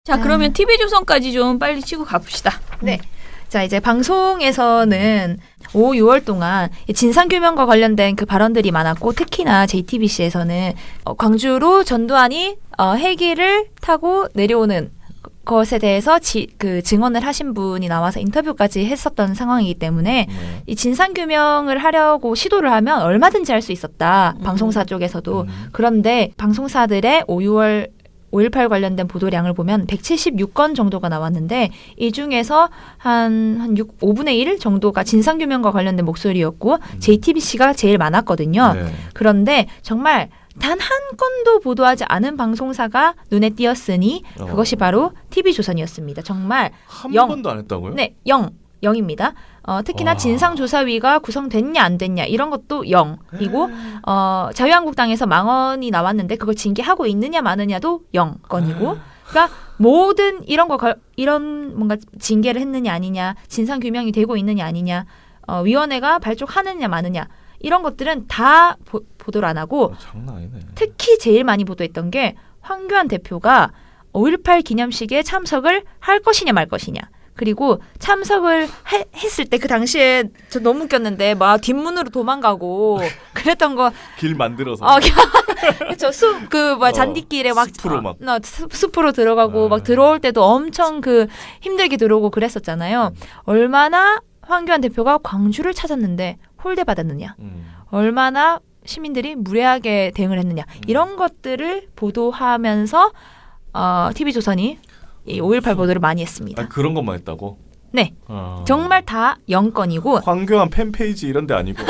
자, 그러면 TV조선까지 좀 빨리 치고 가봅시다. 네. 자, 이제 방송에서는 5, 6월 동안 진상규명과 관련된 그 발언들이 많았고, 특히나 JTBC에서는 광주로 전두환이 헬기를 타고 내려오는 것에 대해서 증언을 하신 분이 나와서 인터뷰까지 했었던 상황이기 때문에 이 진상규명을 하려고 시도를 하면 얼마든지 할 수 있었다. 방송사 쪽에서도. 그런데 방송사들의 5, 6월 5.18 관련된 보도량을 보면 176건 정도가 나왔는데 이 중에서 한 5분의 1 정도가 진상규명과 관련된 목소리였고 JTBC가 제일 많았거든요. 네. 그런데 정말 단 한 건도 보도하지 않은 방송사가 눈에 띄었으니 그것이 바로 TV조선이었습니다. 정말 한 0. 번도 안 했다고요? 네, 0입니다. 특히나 진상조사위가 구성됐냐 안 됐냐 이런 것도 0이고 자유한국당에서 망언이 나왔는데 그걸 징계하고 있느냐 마느냐도 0건이고 그러니까 모든 이런 뭔가 징계를 했느냐 아니냐 진상규명이 되고 있느냐 아니냐 위원회가 발족하느냐 마느냐 이런 것들은 다 보도를 안 하고 장난 아니네. 특히 제일 많이 보도했던 게 황교안 대표가 5.18 기념식에 참석을 할 것이냐 말 것이냐. 그리고 참석을 했을 때 그 당시에 저 너무 웃겼는데 막 뒷문으로 도망가고 그랬던 거 길 만들어서. 그렇죠. 잔디길에 막 숲으로 들어가고 네. 막 들어올 때도 엄청 그 힘들게 들어오고 그랬었잖아요. 얼마나 황교안 대표가 광주를 찾았는데 홀대받았느냐. 얼마나 시민들이 무례하게 대응을 했느냐. 이런 것들을 보도하면서 TV조선이 이 5.18 보도를 많이 했습니다. 그런 것만 했다고? 네. 정말 다 0건이고. 황교안 팬페이지 이런 데 아니고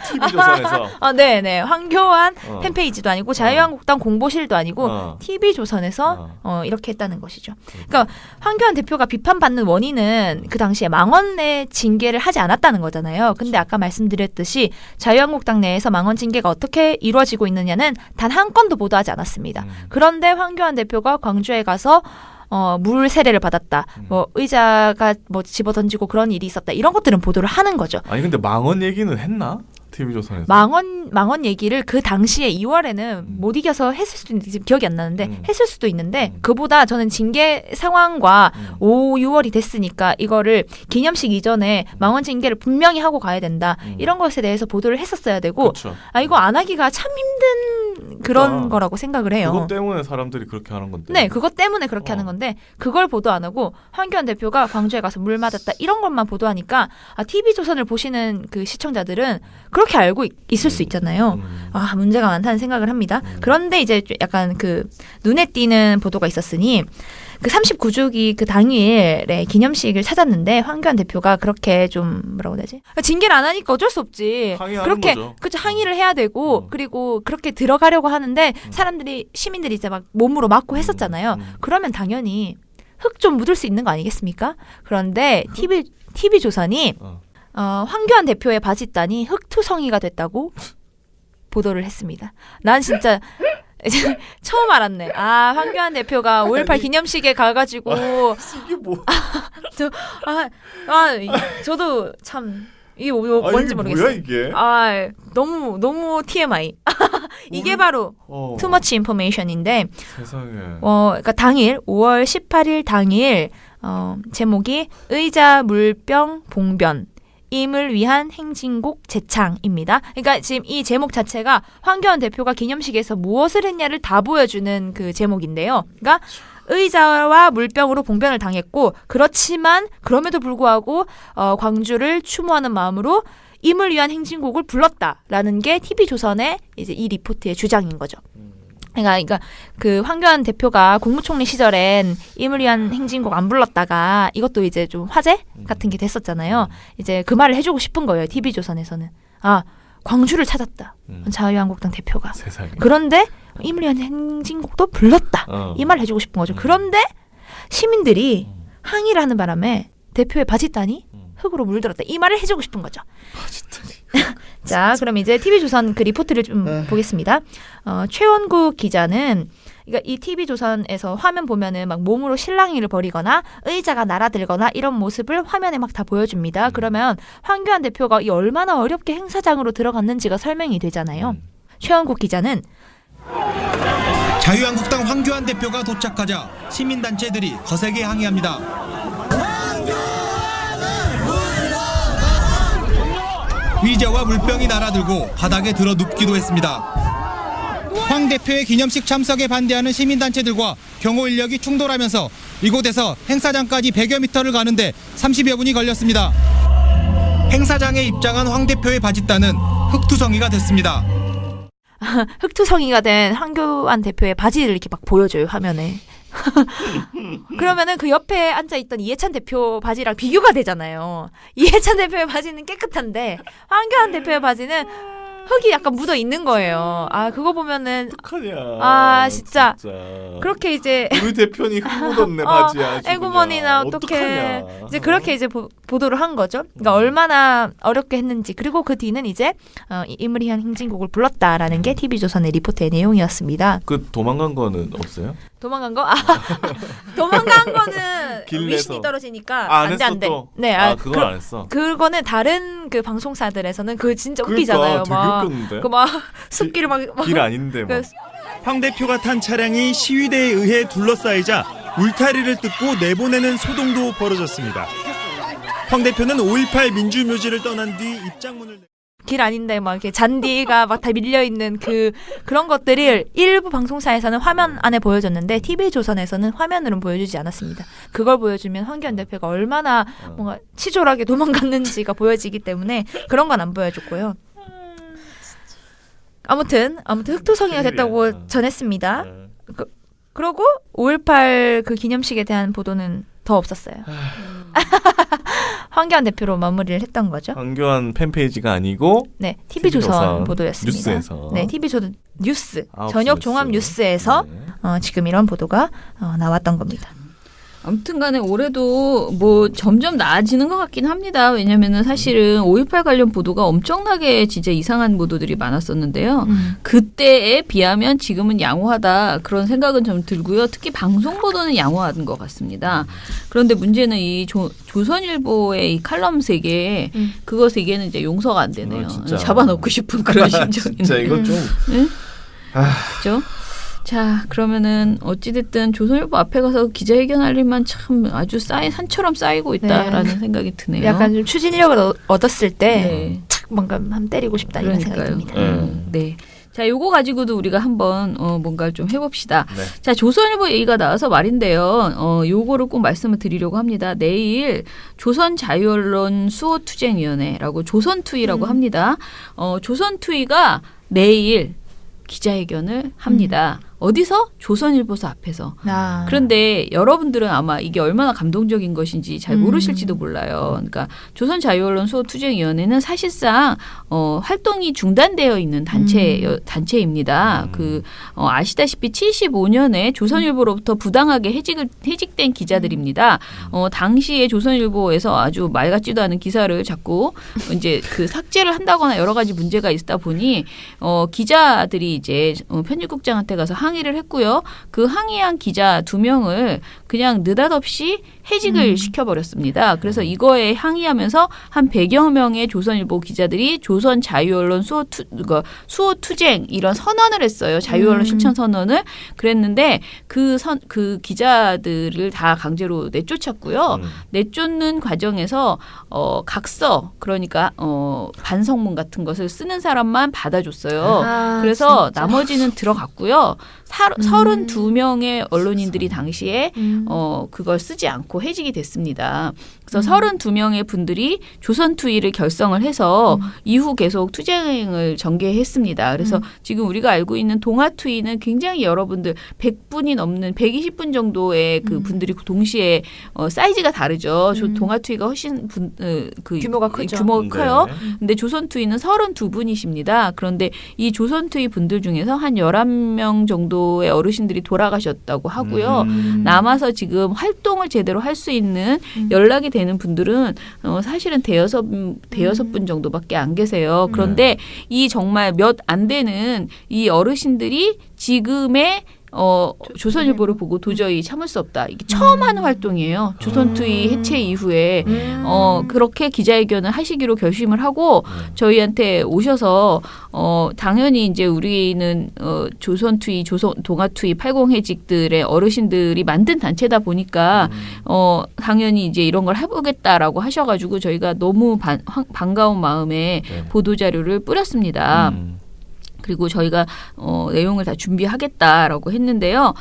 TV조선에서. 네네. 황교안 팬페이지도 아니고 자유한국당 공보실도 아니고 TV조선에서 이렇게 했다는 것이죠. 그러니까 황교안 대표가 비판받는 원인은 그 당시에 망원 내 징계를 하지 않았다는 거잖아요. 근데 아까 말씀드렸듯이 자유한국당 내에서 망원 징계가 어떻게 이루어지고 있느냐는 단 한 건도 보도하지 않았습니다. 그런데 황교안 대표가 광주에 가서 물 세례를 받았다. 뭐 의자가 뭐 집어던지고 그런 일이 있었다. 이런 것들은 보도를 하는 거죠. 아니 근데 망원 얘기는 했나? TV조선에서. 망원 얘기를 그 당시에 2월에는 못 이겨서 했을 수도 있는데 지금 기억이 안 나는데 했을 수도 있는데 그보다 저는 징계 상황과 5, 6월이 됐으니까 이거를 기념식 이전에 망원 징계를 분명히 하고 가야 된다. 이런 것에 대해서 보도를 했었어야 되고 그쵸. 이거 안 하기가 참 힘든 그런 거라고 생각을 해요. 그것 때문에 사람들이 그렇게 하는 건데. 네, 그것 때문에 그렇게 하는 건데 그걸 보도 안 하고 황교안 대표가 광주에 가서 물 맞았다 이런 것만 보도하니까 TV조선을 보시는 그 시청자들은 그렇게 알고 있을 수 있잖아요. 문제가 많다는 생각을 합니다. 그런데 이제 약간 그 눈에 띄는 보도가 있었으니 그 39주기 그 당일에 기념식을 찾았는데 황교안 대표가 그렇게 좀 뭐라고 해야 되지? 징계를 안 하니까 어쩔 수 없지. 그렇게 그렇죠. 항의를 해야 되고 그리고 그렇게 들어가려고 하는데 시민들이 이제 막 몸으로 막고 했었잖아요. 그러면 당연히 흙 좀 묻을 수 있는 거 아니겠습니까? 그런데 TV조선이 황교안 대표의 바짓단이 흙투성이가 됐다고 보도를 했습니다. 난 진짜 처음 알았네. 황교안 대표가 5.18 기념식에 가가지고 이게 뭐? 저도 참 이게 뭔지 모르겠어요. 뭐야 이게? 너무 TMI. 이게 바로 too much information인데. 세상에. 그러니까 당일 5월 18일 당일 제목이 의자 물병 봉변. 임을 위한 행진곡 재창입니다. 그러니까 지금 이 제목 자체가 황교안 대표가 기념식에서 무엇을 했냐를 다 보여주는 그 제목인데요. 그러니까 의자와 물병으로 봉변을 당했고 그렇지만 그럼에도 불구하고 광주를 추모하는 마음으로 임을 위한 행진곡을 불렀다라는 게 TV조선의 이제 이 리포트의 주장인 거죠. 그러니까 그 황교안 대표가 국무총리 시절엔 임을 위한 행진곡 안 불렀다가 이것도 이제 좀 화제 같은 게 됐었잖아요. 이제 그 말을 해주고 싶은 거예요. TV조선에서는. 광주를 찾았다. 자유한국당 대표가. 세상에. 그런데 임을 위한 행진곡도 불렀다. 이 말을 해주고 싶은 거죠. 그런데 시민들이 항의를 하는 바람에 대표의 바짓단이 흙으로 물들었다. 이 말을 해주고 싶은 거죠. 바짓단이. 자, 그럼 이제 TV조선 그 리포트를 좀 보겠습니다. 최원국 기자는 그러니까 이 TV조선에서 화면 보면은 막 몸으로 실랑이를 벌이거나 의자가 날아들거나 이런 모습을 화면에 막 다 보여줍니다. 그러면 황교안 대표가 이 얼마나 어렵게 행사장으로 들어갔는지가 설명이 되잖아요. 최원국 기자는 자유한국당 황교안 대표가 도착하자 시민단체들이 거세게 항의합니다. 의자와 물병이 날아들고 바닥에 들어 눕기도 했습니다. 황 대표의 기념식 참석에 반대하는 시민단체들과 경호 인력이 충돌하면서 이곳에서 행사장까지 100여 미터를 가는데 30여 분이 걸렸습니다. 행사장에 입장한 황 대표의 바짓단은 흙투성이가 됐습니다. 흙투성이가 된 황교안 대표의 바지를 이렇게 막 보여줘요, 화면에. 그러면은 그 옆에 앉아있던 이해찬 대표 바지랑 비교가 되잖아요. 이해찬 대표의 바지는 깨끗한데 황교안 대표의 바지는 흙이 약간 묻어 있는 거예요. 그거 보면은 어떡하냐. 진짜 그렇게 이제 우리 대표니 흙 묻었네 바지야. 에구머니나 어떡해. 이제 그렇게 이제 보도를 한 거죠. 그러니까 얼마나 어렵게 했는지. 그리고 그 뒤는 이제 임을 위한 행진곡을 불렀다라는 게 TV조선의 리포트의 내용이었습니다. 그 도망간 거는 없어요? 도망간 거? 도망간 거는 길 위신이 내서. 떨어지니까 안 했어 돼. 또? 네, 그건 안 했어. 그거는 다른 그 방송사들에서는 그 진짜 그러니까, 웃기잖아요. 되게 막 웃겼는데? 그 막 숲길을 막 길 아닌데 막. 황 대표가 탄 차량이 시위대에 의해 둘러싸이자 울타리를 뜯고 내보내는 소동도 벌어졌습니다. 황 대표는 5.18 민주묘지를 떠난 뒤 입장문을 길 아닌데 막 이렇게 잔디가 막 다 밀려 있는 그런 것들이 일부 방송사에서는 화면 안에 보여줬는데 TV조선에서는 화면으로는 보여주지 않았습니다. 그걸 보여주면 황교안 대표가 얼마나 뭔가 치졸하게 도망갔는지가 보여지기 때문에 그런 건 안 보여줬고요. 아무튼 흑토성이가 됐다고 전했습니다. 그러고 5.18 그 기념식에 대한 보도는 더 없었어요. 황교안 대표로 마무리를 했던 거죠. 황교안 팬페이지가 아니고 네, TV조선 보도였습니다. 뉴스에서. 네, TV조선 뉴스 아홉 저녁 뉴스. 종합 뉴스에서 지금 이런 보도가 나왔던 겁니다. 아무튼간에 올해도 뭐 점점 나아지는 것 같긴 합니다. 왜냐면은 사실은 5.18 관련 보도가 엄청나게 진짜 이상한 보도들이 많았었는데요. 그때에 비하면 지금은 양호하다 그런 생각은 좀 들고요. 특히 방송 보도는 양호한 것 같습니다. 그런데 문제는 이 조선일보의 이 칼럼 3개, 그거 3개는 이제 용서가 안 되네요. 진짜. 잡아놓고 싶은 그런 심정인데. 진짜 이건 좀. 네? 그죠? 자, 그러면은 어찌됐든 조선일보 앞에 가서 기자회견 하려면 참 아주 산처럼 쌓이고 있다라는 생각이 드네요. 약간 좀 추진력을 얻었을 때 네. 착 뭔가 한번 때리고 싶다 이런 생각이 듭니다. 네. 자, 요거 가지고도 우리가 한번 뭔가 좀 해봅시다. 네. 자, 조선일보 얘기가 나와서 말인데요. 요거를 꼭 말씀을 드리려고 합니다. 내일 조선자유언론 수호투쟁위원회라고 조선투위라고 합니다. 조선투위가 내일 기자회견을 합니다. 어디서? 조선일보사 앞에서. 그런데 여러분들은 아마 이게 얼마나 감동적인 것인지 잘 모르실지도 몰라요. 그러니까 조선자유언론 수호투쟁위원회는 사실상 활동이 중단되어 있는 단체입니다. 아시다시피 75년에 조선일보로부터 부당하게 해직된 기자들입니다. 당시에 조선일보에서 아주 말 같지도 않은 기사를 자꾸 이제 그 삭제를 한다거나 여러 가지 문제가 있다 보니 기자들이 이제 편집국장한테 가서 항의를 했고요. 그 항의한 기자 2명을 그냥 느닷없이 해직을 시켜버렸습니다. 그래서 이거에 항의하면서 한 100여 명의 조선일보 기자들이 조선자유언론 수호투쟁 이런 선언을 했어요. 자유언론 실천 선언을. 그랬는데 그 기자들을 다 강제로 내쫓았고요. 내쫓는 과정에서 각서 그러니까 반성문 같은 것을 쓰는 사람만 받아줬어요. 그래서 진짜. 나머지는 들어갔고요. 32명의 언론인들이 당시에 그걸 쓰지 않고 해직이 됐습니다. 그래서 32명의 분들이 조선투위를 결성을 해서 이후 계속 투쟁을 전개했습니다. 그래서 지금 우리가 알고 있는 동아투위는 굉장히 여러분들 100분이 넘는 120분 정도의 그 분들이 동시에 사이즈가 다르죠. 동아투위가 훨씬 규모가 크죠. 규모가 커요. 근데 조선투위는 32분이십니다. 그런데 이 조선투위 분들 중에서 한 11명 정도의 어르신들이 돌아가셨다고 하고요. 남아서 지금 활동을 제대로 할 수 있는 연락이 되는 분들은 사실은 대여섯 분 정도밖에 안 계세요. 그런데 이 정말 몇 안 되는 이 어르신들이 지금의 조선일보를 보고 도저히 참을 수 없다. 이게 처음 하는 활동이에요. 조선투위 해체 이후에 그렇게 기자회견을 하시기로 결심을 하고 저희한테 오셔서 당연히 이제 우리는 조선투위, 동아투위, 80해직들의 어르신들이 만든 단체다 보니까 당연히 이제 이런 걸 해보겠다라고 하셔가지고 저희가 너무 반가운 마음에 보도 자료를 뿌렸습니다. 그리고 저희가 내용을 다 준비하겠다라고 했는데요.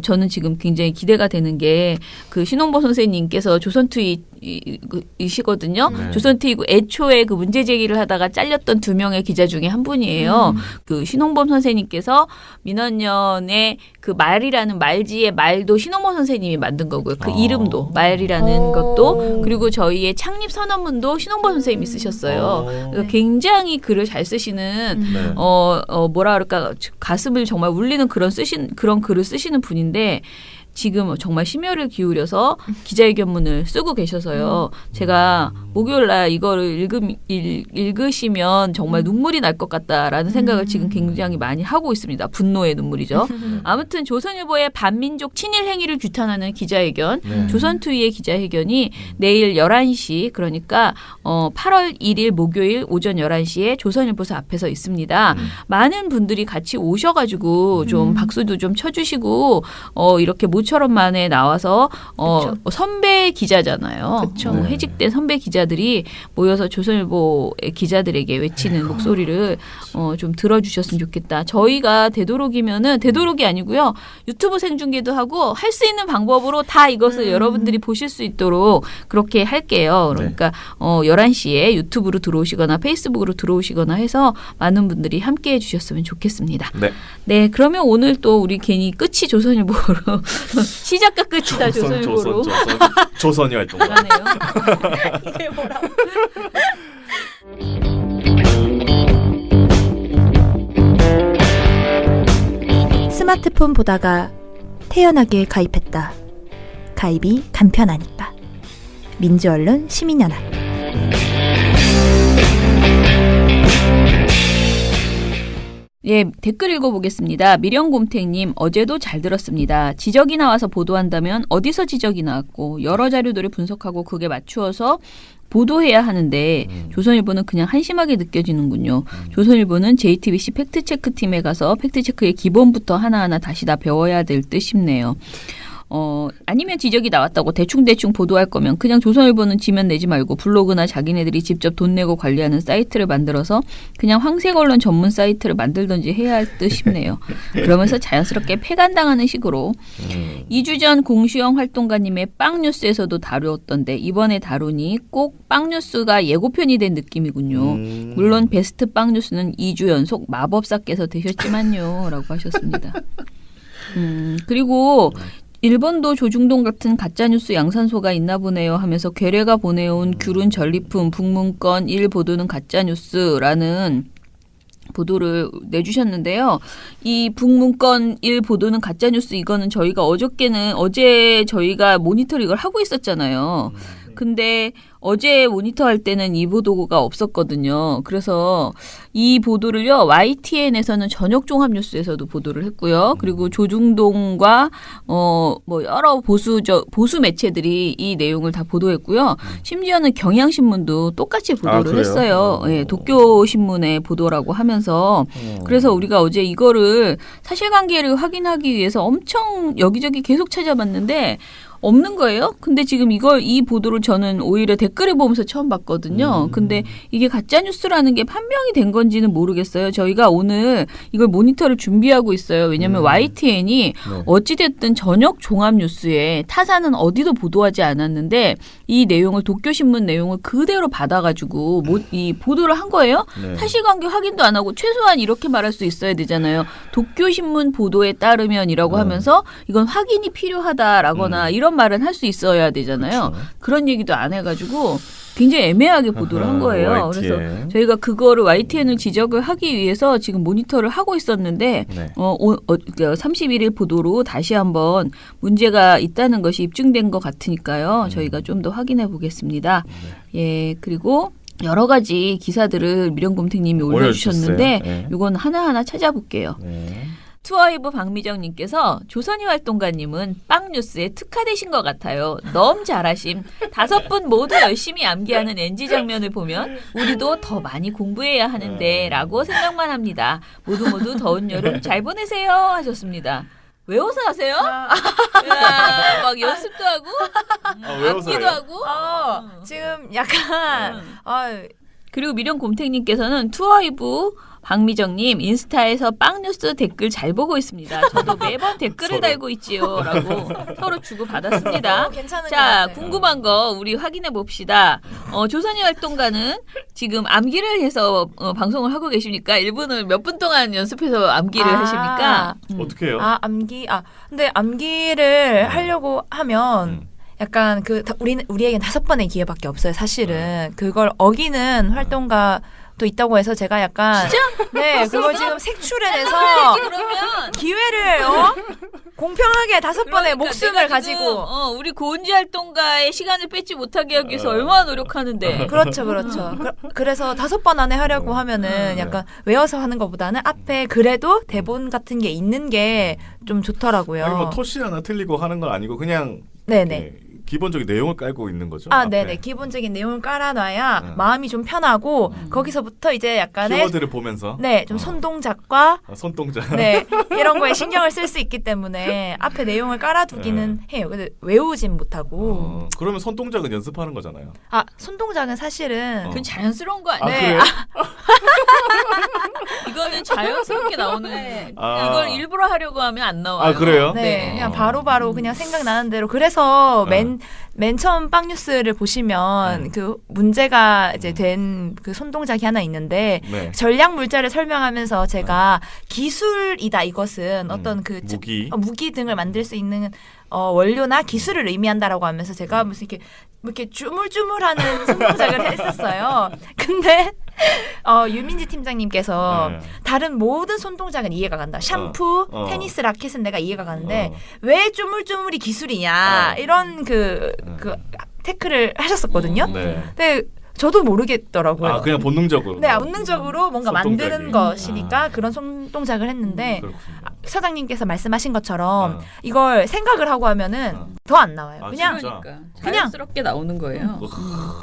저는 지금 굉장히 기대가 되는 게 그 신홍보 선생님께서 조선투위이시거든요. 조선투위 애초에 그 문제 제기를 하다가 잘렸던 2명의 기자 중에 한 분이에요. 그 신홍범 선생님께서 민원연의 그 말이라는 말지의 말도 신홍범 선생님이 만든 거고요. 그 이름도 말이라는 것도 그리고 저희의 창립 선언문도 신홍범 선생님이 쓰셨어요. 그래서 굉장히 글을 잘 쓰시는 뭐라 그럴까 가슴을 정말 울리는 그런 글을 쓰시는 분인데 지금 정말 심혈을 기울여서 기자회견문을 쓰고 계셔서요. 제가 목요일 날 이거를 읽으시면 정말 눈물이 날 것 같다라는 생각을 지금 굉장히 많이 하고 있습니다. 분노의 눈물이죠. 아무튼 조선일보의 반민족 친일 행위를 규탄하는 기자회견, 조선투이의 기자회견이 내일 11시 그러니까 8월 1일 목요일 오전 11시에 조선일보사 앞에서 있습니다. 많은 분들이 같이 오셔가지고 좀 박수도 좀 쳐주시고 이렇게 모처럼 만에 나와서 선배 기자잖아요. 해직된 선배 기자들이 모여서 조선일보의 기자들에게 외치는 목소리를 좀 들어주셨으면 좋겠다. 저희가 되도록이면은 되도록이 아니고요. 유튜브 생중계도 하고 할 수 있는 방법으로 다 이것을 여러분들이 보실 수 있도록 그렇게 할게요. 그러니까 11시에 유튜브로 들어오시거나 페이스북으로 들어오시거나 해서 많은 분들이 함께해 주셨으면 좋겠습니다. 네, 그러면 오늘 또 우리 괜히 끝이 조선일보로 시작과 끝이 다 조선일보로 조선이 활동. 그러네요. 이게 뭐라고? 스마트폰 보다가 태연하게 가입했다. 가입이 간편하니까. 민주언론 시민연합. 예, 댓글 읽어보겠습니다. 미령곰탱님, 어제도 잘 들었습니다. 지적이 나와서 보도한다면 어디서 지적이 나왔고 여러 자료들을 분석하고 그게 맞추어서 보도해야 하는데 조선일보는 그냥 한심하게 느껴지는군요. 조선일보는 JTBC 팩트체크팀에 가서 팩트체크의 기본부터 하나하나 다시 다 배워야 될 듯 싶네요. 아니면 지적이 나왔다고 대충대충 보도할 거면 그냥 조선일보는 지면 내지 말고 블로그나 자기네들이 직접 돈 내고 관리하는 사이트를 만들어서 그냥 황색 언론 전문 사이트를 만들든지 해야 할 듯 싶네요. 그러면서 자연스럽게 폐간당하는 식으로 2주 전 공시영 활동가님의 빵뉴스에서도 다루었던데 이번에 다루니 꼭 빵뉴스가 예고편이 된 느낌이군요. 물론 베스트 빵뉴스는 2주 연속 마법사께서 되셨지만요. 라고 하셨습니다. 그리고 일본도 조중동 같은 가짜뉴스 양산소가 있나 보네요 하면서 괴뢰가 보내온 귤은 전리품, 북문건 1 보도는 가짜뉴스라는 보도를 내주셨는데요. 이 북문건 1 보도는 가짜뉴스 이거는 저희가 어제 저희가 모니터를 이걸 하고 있었잖아요. 근데 어제 모니터할 때는 이 보도가 없었거든요. 그래서 이 보도를요. YTN에서는 저녁 종합 뉴스에서도 보도를 했고요. 그리고 조중동과 여러 보수 매체들이 이 내용을 다 보도했고요. 심지어는 경향신문도 똑같이 보도를 했어요. 네, 도쿄신문의 보도라고 하면서 그래서 우리가 어제 이거를 사실관계를 확인하기 위해서 엄청 여기저기 계속 찾아봤는데 없는 거예요. 근데 지금 이 보도를 저는 오히려 댓글을 보면서 처음 봤거든요. 근데 이게 가짜뉴스라는 게 판명이 된 건지는 모르겠어요. 저희가 오늘 이걸 모니터를 준비하고 있어요. 왜냐하면 YTN이 어찌됐든 저녁 종합뉴스에 타사는 어디도 보도하지 않았는데 이 내용을 도쿄신문 내용을 그대로 받아가지고 이 보도를 한 거예요. 사실관계 확인도 안 하고 최소한 이렇게 말할 수 있어야 되잖아요. 도쿄신문 보도에 따르면이라고 하면서 이건 확인이 필요하다라거나 이런 말은 할 수 있어야 되잖아요. 그런 얘기도 안 해가지고 굉장히 애매하게 보도를 한 거예요. YTN. 그래서 저희가 그거를 YTN을 지적을 하기 위해서 지금 모니터를 하고 있었는데 31일 보도로 다시 한번 문제가 있다는 것이 입증된 것 같으니까요. 저희가 좀 더 확인해 보겠습니다. 예, 그리고 여러 가지 기사들을 미령곰탱님이 올려주셨는데 이건 하나하나 찾아볼게요. 투어이브 박미정님께서 조선이 활동가님은 빵뉴스에 특화되신 것 같아요. 너무 잘하심. 5분 모두 열심히 암기하는 NG 장면을 보면 우리도 더 많이 공부해야 하는데 라고 생각만 합니다. 모두 더운 여름 잘 보내세요 하셨습니다. 외워서 하세요? 막 연습도 하고 암기도 하고 지금 약간 그리고 미령곰탱님께서는 투어이브 박미정님 인스타에서 빵뉴스 댓글 잘 보고 있습니다. 저도 매번 댓글을 달고 있지요. 라고 서로 주고받았습니다. 자, 궁금한 거 우리 확인해 봅시다. 조선이 활동가는 지금 암기를 해서 방송을 하고 계십니까? 1분을 몇 분 동안 연습해서 암기를 하십니까? 어떻게 해요? 암기. 근데 암기를 하려고 하면 약간 우리에겐 5번의 기회밖에 없어요. 사실은 그걸 어기는 활동가 또 있다고 해서 제가 약간 진짜? 네 그걸 지금 색출해내서 그러면 기회를 공평하게 5번의 그러니까 목숨을 내가 가지고 지금, 우리 고은지 활동가의 시간을 뺏지 못하게 하기 위해서 얼마나 노력하는데. 그렇죠. 그래서 5번 안에 하려고 하면은 약간 외워서 하는 것보다는 앞에 그래도 대본 같은 게 있는 게 좀 좋더라고요. 아니 뭐 토시 하나 틀리고 하는 건 아니고 그냥 네네. 예, 기본적인 내용을 깔고 있는 거죠. 네네. 기본적인 내용을 깔아놔야 마음이 좀 편하고 거기서부터 이제 약간의 키워드를 보면서 좀 손동작과 손동작 이런 거에 신경을 쓸 수 있기 때문에 앞에 내용을 깔아두기는 해요. 근데 외우진 못하고. 그러면 손동작은 연습하는 거잖아요. 손동작은 사실은 그건 자연스러운 거 아니에요? 네. 그래요? 이건 자연스럽게 나오는. 이걸 일부러 하려고 하면 안 나와요. 그래요? 네, 그냥 바로바로 그냥 생각나는 대로. 그래서 맨 처음 빵 뉴스를 보시면 그 문제가 이제 된 그 손동작이 하나 있는데 전략 물자를 설명하면서 제가 기술이다 이것은 어떤 그 무기 등을 만들 수 있는 원료나 기술을 의미한다라고 하면서 제가 무슨 이렇게 주물주물하는 손동작을 했었어요. 근데 유민지 팀장님께서 다른 모든 손동작은 이해가 간다. 샴푸, 테니스 라켓은 내가 이해가 가는데 왜 주물주물이 기술이냐 이런 그 태클을 하셨었거든요. 근데 저도 모르겠더라고요. 그냥 본능적으로. 네, 본능적으로 뭔가 손동작이. 만드는 것이니까 그런 손동작을 했는데 사장님께서 말씀하신 것처럼 이걸 생각을 하고 하면은 더 안 나와요. 그냥 자연스럽게 나오는 거예요.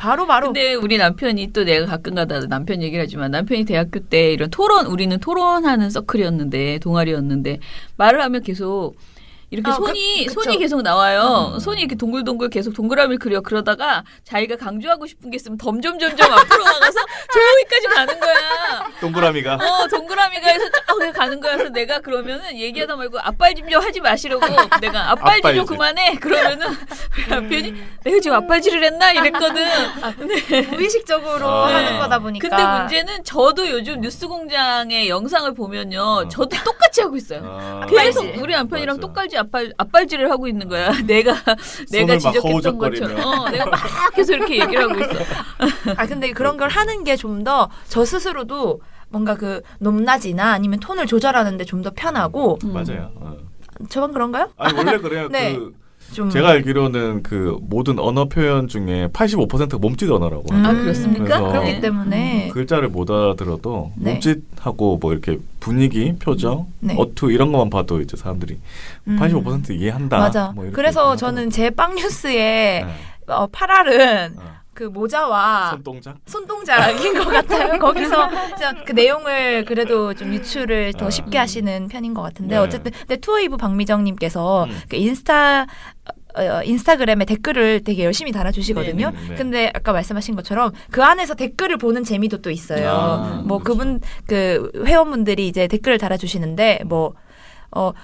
바로. 근데 우리 남편이 또 내가 가끔가다 남편 얘기를 하지만 남편이 대학교 때 이런 우리는 토론하는 서클이었는데 동아리였는데 말을 하면 계속 이렇게 손이 계속 나와요. 손이 이렇게 동글동글 계속 동그라미를 그려. 그러다가 자기가 강조하고 싶은 게 있으면 점점 앞으로 나가서 저기까지 가는 거야. 동그라미가. 동그라미가 해서 저기 가는 거야. 그래서 내가 그러면은 얘기하다 말고 앞발질 좀 하지 마시라고 내가 앞발질 좀 그만해. 그러면은 남편이 내가 지금 앞발질을 했나 이랬거든. 무의식적으로 하는 거다 보니까. 근데 문제는 저도 요즘 뉴스공장의 영상을 보면요. 저도 똑같이 하고 있어요. 계속 우리 남편이랑 똑같이 앞발질을 하고 있는 거야. 내가 지적했던 것처럼. 내가 막 계속 이렇게 얘기를 하고 있어. 근데 그런 걸 하는 게 좀 더 저 스스로도 뭔가 그 높낮이나 아니면 톤을 조절하는데 좀 더 편하고. 맞아요. 저만 그런가요? 원래 그래요. 네. 제가 알기로는 그 모든 언어 표현 중에 85%가 몸짓 언어라고. 그렇습니까? 그렇기 때문에 글자를 못 알아들어도 몸짓하고 뭐 이렇게 분위기, 표정, 어투 이런 것만 봐도 이제 사람들이 85% 이해한다. 맞아. 뭐 그래서 저는 제 빵 뉴스에 8알은 그 모자와 손동작인 것 같아요. 거기서 그 내용을 그래도 좀 유출을 더 쉽게 하시는 편인 것 같은데 어쨌든 근데 투어이브 박미정님께서 그 인스타그램에 댓글을 되게 열심히 달아주시거든요. 근데 아까 말씀하신 것처럼 그 안에서 댓글을 보는 재미도 또 있어요. 뭐 그분 그 회원분들이 이제 댓글을 달아주시는데 뭐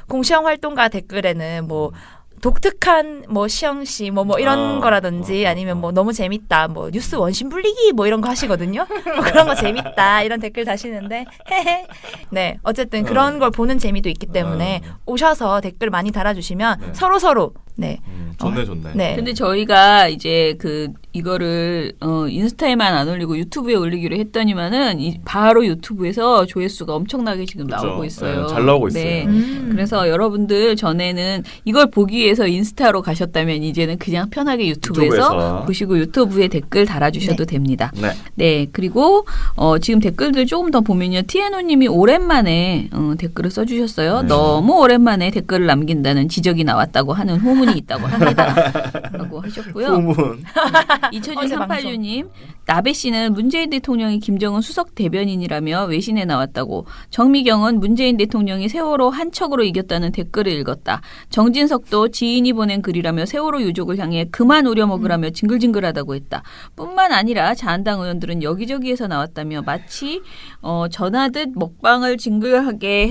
공시형 활동가 댓글에는 뭐 독특한 뭐 시영 씨 뭐 이런 거라든지 아니면 뭐 너무 재밌다 뭐 뉴스 원심 불리기 뭐 이런 거 하시거든요. 뭐 그런 거 재밌다 이런 댓글 다시는데 네 어쨌든 그런 걸 보는 재미도 있기 때문에 오셔서 댓글 많이 달아주시면 서로 좋네. 네. 근데 저희가 이제 이거를 인스타에만 안 올리고 유튜브에 올리기로 했더니만은 바로 유튜브에서 조회수가 엄청나게 지금 나오고 있어요. 잘 나오고 있어요. 네. 그래서 여러분들 전에는 이걸 보기 위해서 인스타로 가셨다면 이제는 그냥 편하게 유튜브에서 보시고 유튜브에 댓글 달아주셔도 됩니다. 네. 그리고 지금 댓글들 조금 더 보면요. 티에노님이 오랜만에 댓글을 써주셨어요. 너무 오랜만에 댓글을 남긴다는 지적이 나왔다고 하는 호문이 있다고 합니다. 라고 하셨고요. 후문. 2036님 나배 씨는 문재인 대통령이 김정은 수석 대변인이라며 외신에 나왔다고. 정미경은 문재인 대통령이 세월호 한 척으로 이겼다는 댓글을 읽었다. 정진석도 지인이 보낸 글이라며 세월호 유족을 향해 그만 우려먹으라며 징글징글하다고 했다. 뿐만 아니라 자한당 의원들은 여기저기에서 나왔다며 마치 전하듯 막말을 징글하게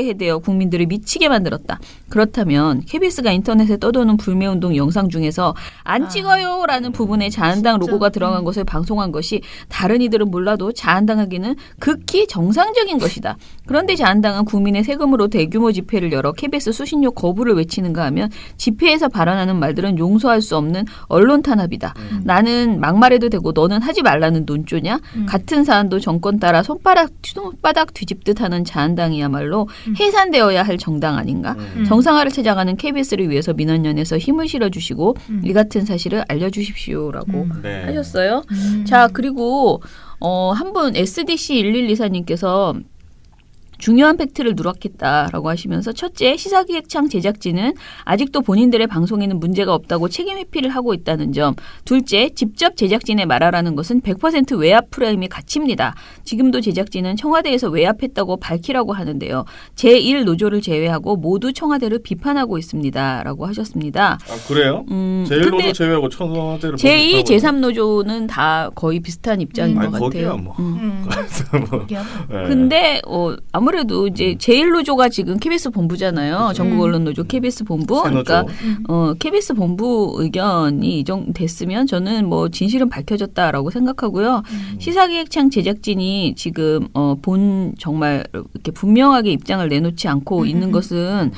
해대어 국민들을 미치게 만들었다. 그렇다면 KBS가 인터넷에 떠도는 불매운동 영상 중에서 안 찍어요라는 부분에 자한당 보고가 들어간 것을 방송한 것이 다른 이들은 몰라도 자한당에게는 극히 정상적인 것이다. 그런데 자한당은 국민의 세금으로 대규모 집회를 열어 KBS 수신료 거부를 외치는가 하면 집회에서 발언하는 말들은 용서할 수 없는 언론 탄압이다. 나는 막말해도 되고 너는 하지 말라는 논조냐? 같은 사안도 정권 따라 손바닥 뒤집듯 하는 자한당이야말로 해산되어야 할 정당 아닌가? 정상화를 찾아가는 KBS를 위해서 민원연에서 힘을 실어주시고 이 같은 사실을 알려주십시오라고 하셨어요. 자, 그리고 한 분 SDC 1124님께서 중요한 팩트를 누락했다라고 하시면서 첫째, 시사기획창 제작진은 아직도 본인들의 방송에는 문제가 없다고 책임 회피를 하고 있다는 점. 둘째, 직접 제작진에 말하라는 것은 100% 외압 프레임의 가치입니다. 지금도 제작진은 청와대에서 외압했다고 밝히라고 하는데요. 제1노조를 제외하고 모두 청와대를 비판하고 있습니다. 라고 하셨습니다. 아, 그래요? 제1노조 제외하고 청와대를 제2, 제3노조는 다 거의 비슷한 입장인 것 같아요. 거기야 뭐. 네. 근데 아무래도 이제 제1노조가 지금 KBS 본부잖아요. 전국 언론 노조 KBS 본부. 그러니까 KBS 본부 의견이 이 정도 됐으면 저는 뭐 진실은 밝혀졌다라고 생각하고요. 시사기획창 제작진이 지금 정말 이렇게 분명하게 입장을 내놓지 않고 있는 것은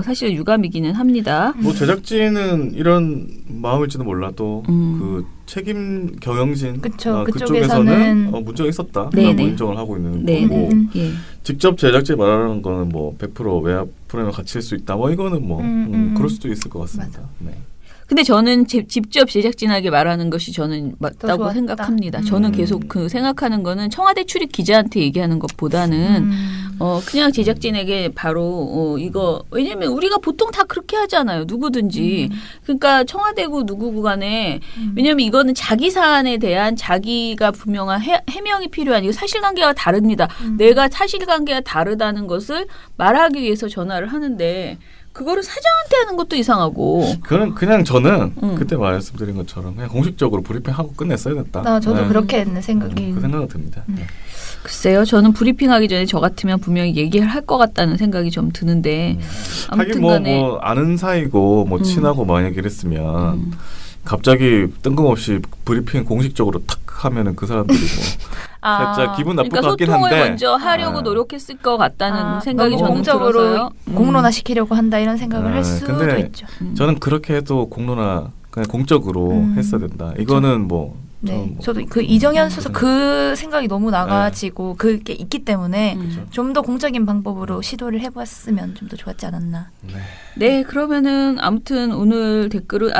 사실 유감이기는 합니다. 뭐 제작진은 이런 마음일지도 몰라도 그 책임 경영진 그쪽에서는 문제가 있었다. 뭐 인정을 하고 있는 거고 예. 직접 제작진이 말하는 거는 뭐 100% 외압 프레임을 갖출 수 있다. 뭐 이거는 뭐 그럴 수도 있을 것 같습니다. 네. 근데 저는 직접 제작진에게 말하는 것이 저는 맞다고 생각합니다. 저는 계속 그 생각하는 거는 청와대 출입 기자한테 얘기하는 것보다는 그냥 제작진에게 바로 이거 왜냐면 우리가 보통 다 그렇게 하잖아요. 누구든지. 그러니까 청와대고 누구고 간에 왜냐면 이거는 자기 사안에 대한 자기가 분명한 해명이 필요한 이거 사실관계가 다릅니다. 내가 사실관계가 다르다는 것을 말하기 위해서 전화를 하는데 그거를 사장한테 하는 것도 이상하고. 그냥 저는 그때 말씀드린 것처럼 그냥 공식적으로 브리핑하고 끝냈어야 됐다. 저도 그렇게 했는 생각이. 그 생각은 듭니다. 네. 글쎄요. 저는 브리핑하기 전에 저 같으면 분명히 얘기를 할 것 같다는 생각이 좀 드는데 아무튼 간에 뭐 아는 사이고 뭐 친하고 만약 이랬으면 갑자기 뜬금없이 브리핑 공식적으로 탁 하면은 그 사람들이 뭐 살짝 기분 나쁠 것 같긴 한데 소통을 먼저 하려고 노력했을 것 같다는 생각이 저는 들어서요. 공론화 시키려고 한다 이런 생각을 할 수도 근데 있죠. 저는 그렇게 해도 공론화 그냥 공적으로 했어야 된다. 이거는 뭐 저도 그 이정현 수석 그 생각이 너무 나가지고 그게 있기 때문에 좀 더 공적인 방법으로 시도를 해봤으면 좀 더 좋았지 않았나. 네, 그러면은 아무튼 오늘 댓글은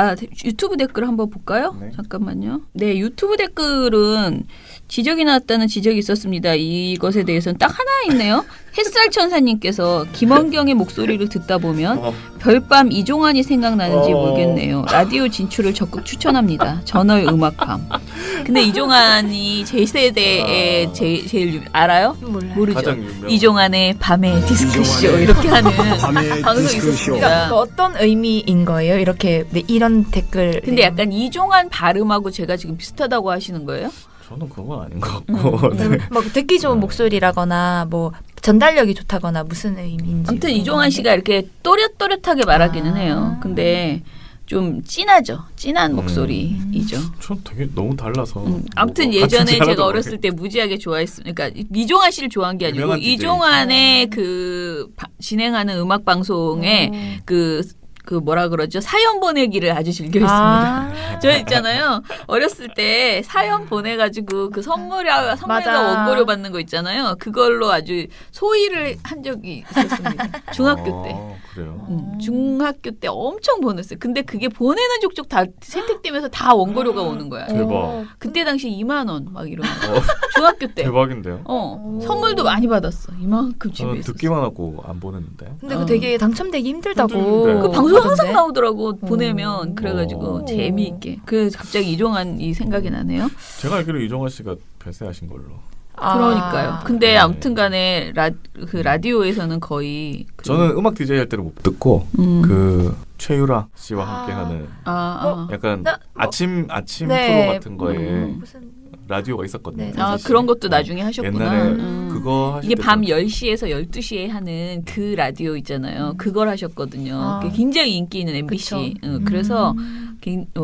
유튜브 댓글 한번 볼까요? 네. 잠깐만요. 네, 유튜브 댓글은 지적이 나왔다는 지적이 있었습니다. 이것에 대해서는 딱 하나 있네요. 햇살천사님께서 김원경의 목소리를 듣다 보면 별밤 이종환이 생각나는지 모르겠네요. 라디오 진출을 적극 추천합니다. 전월 음악밤. 근데 이종환이 제 세대의 제일 알아요? 모르죠. 이종환의 밤의 디스크쇼 이렇게 하는 방송이 있었습니다. 그러니까 어떤 의미인 거예요? 이렇게 이런 댓글. 근데 약간 이종환 발음하고 제가 지금 비슷하다고 하시는 거예요? 저는 그건 아닌 것 같고. 뭐 듣기 좋은 목소리라거나 뭐 전달력이 좋다거나 무슨 의미인지. 아무튼 이종환 씨가 이렇게 또렷또렷하게 말하기는 해요. 근데 좀 진하죠. 진한 목소리이죠. 전 되게 너무 달라서. 아무튼 예전에 제가 어렸을 때 무지하게 좋아했으니까 그러니까 이종환 씨를 좋아한 게 아니고 이종환의 그 진행하는 음악 방송에 그 뭐라 그러죠? 사연 보내기를 아주 즐겨했습니다. 저 있잖아요. 어렸을 때 사연 보내가지고 그 선물과 원고료 받는 거 있잖아요. 그걸로 아주 소위를 한 적이 있었습니다. 중학교 때. 그래요? 중학교 때 엄청 보냈어요. 근데 그게 보내는 족족 다 선택되면서 다 원고료가 오는 거야. 대박. 그때 당시 2만 원 막 이런 거. 중학교 때. 대박인데요? 선물도 많이 받았어. 이만큼 집에 저는 있었어. 듣기만 하고 안 보냈는데. 근데 그 되게 당첨되기 힘들다고. 그 방송 항상 나오더라고. 보내면 그래가지고 재미있게. 그래서 갑자기 이종환이 생각이 나네요. 제가 알기로 이종환 씨가 별세하신 걸로. 그러니까요. 근데 아무튼간에 그 라디오에서는 거의 저는 음악 DJ 할 때는 못 듣고 그 최유라 씨와 함께하는 약간 아침 프로 같은 거에 라디오가 있었거든요. 네. 아, 그런 것도 나중에 하셨구나. 옛날에 그거 하실 이게 때 밤 10시에서 12시에 하는 그 라디오 있잖아요. 그걸 하셨거든요. 그게 굉장히 인기 있는 MBC. 그래서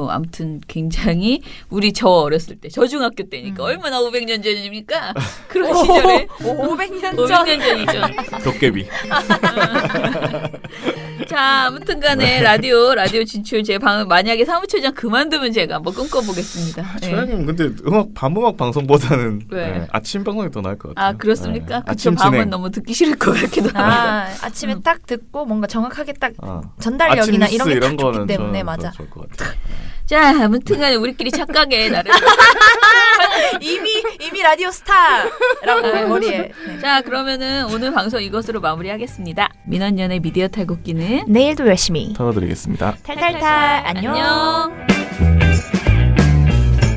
아무튼 굉장히 우리 저 어렸을 때, 저 중학교 때니까 얼마나 500년 전입니까? 그런 시절에 500년 500년 전이죠. 도깨비. 자, 아무튼 간에 라디오 진출 제 방은 만약에 사무처장 그만두면 제가 한번 꿈꿔보겠습니다. 저희는 근데 밤음악 방송보다는 네. 아침 방송이 더 나을 것 같아요. 아, 그렇습니까? 네. 그쵸, 아침 밤은 진행. 너무 듣기 싫을 것 같기도 합니다. 아침에 딱 듣고 뭔가 정확하게 딱 아침 전달력이나 뉴스 이런 게 딱 좋기 거는 때문에 저는 맞아. 더 좋을 것 같아요. 자, 아무튼 간에 우리끼리 착각에 나를 이미 라디오 스타라고 머리에. 네. 자, 그러면은 오늘 방송 이것으로 마무리하겠습니다. 민원연의 미디어 탈곡기는 내일도 열심히 털어드리겠습니다. 탈탈탈 안녕.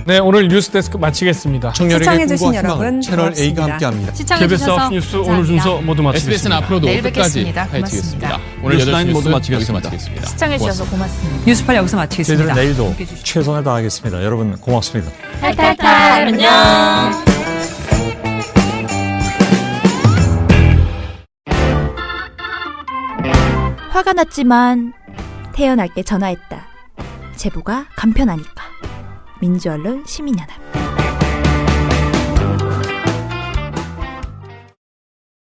네, 오늘 뉴스데스크 마치겠습니다. 청년에게 꿈과 희망을 채널 A가 함께합니다. KBS 9시 뉴스 오늘 순서 모두 마치겠습니다. SBS는 앞으로도 내일 끝까지 뵙겠습니다. 파헤치겠습니다. 고맙습니다. 오늘 8시 뉴스9 모두 뉴스 마치겠습니다. 여기서 마치겠습니다. 시청해주셔서 고맙습니다. 뉴스팔 여기서 마치겠습니다. 저희들은 내일도 최선을 다하겠습니다. 여러분 고맙습니다. 탈탈탈 안녕. 화가 났지만 태어날 게 전화했다. 제보가 간편하니까. 민주언론 시민연합.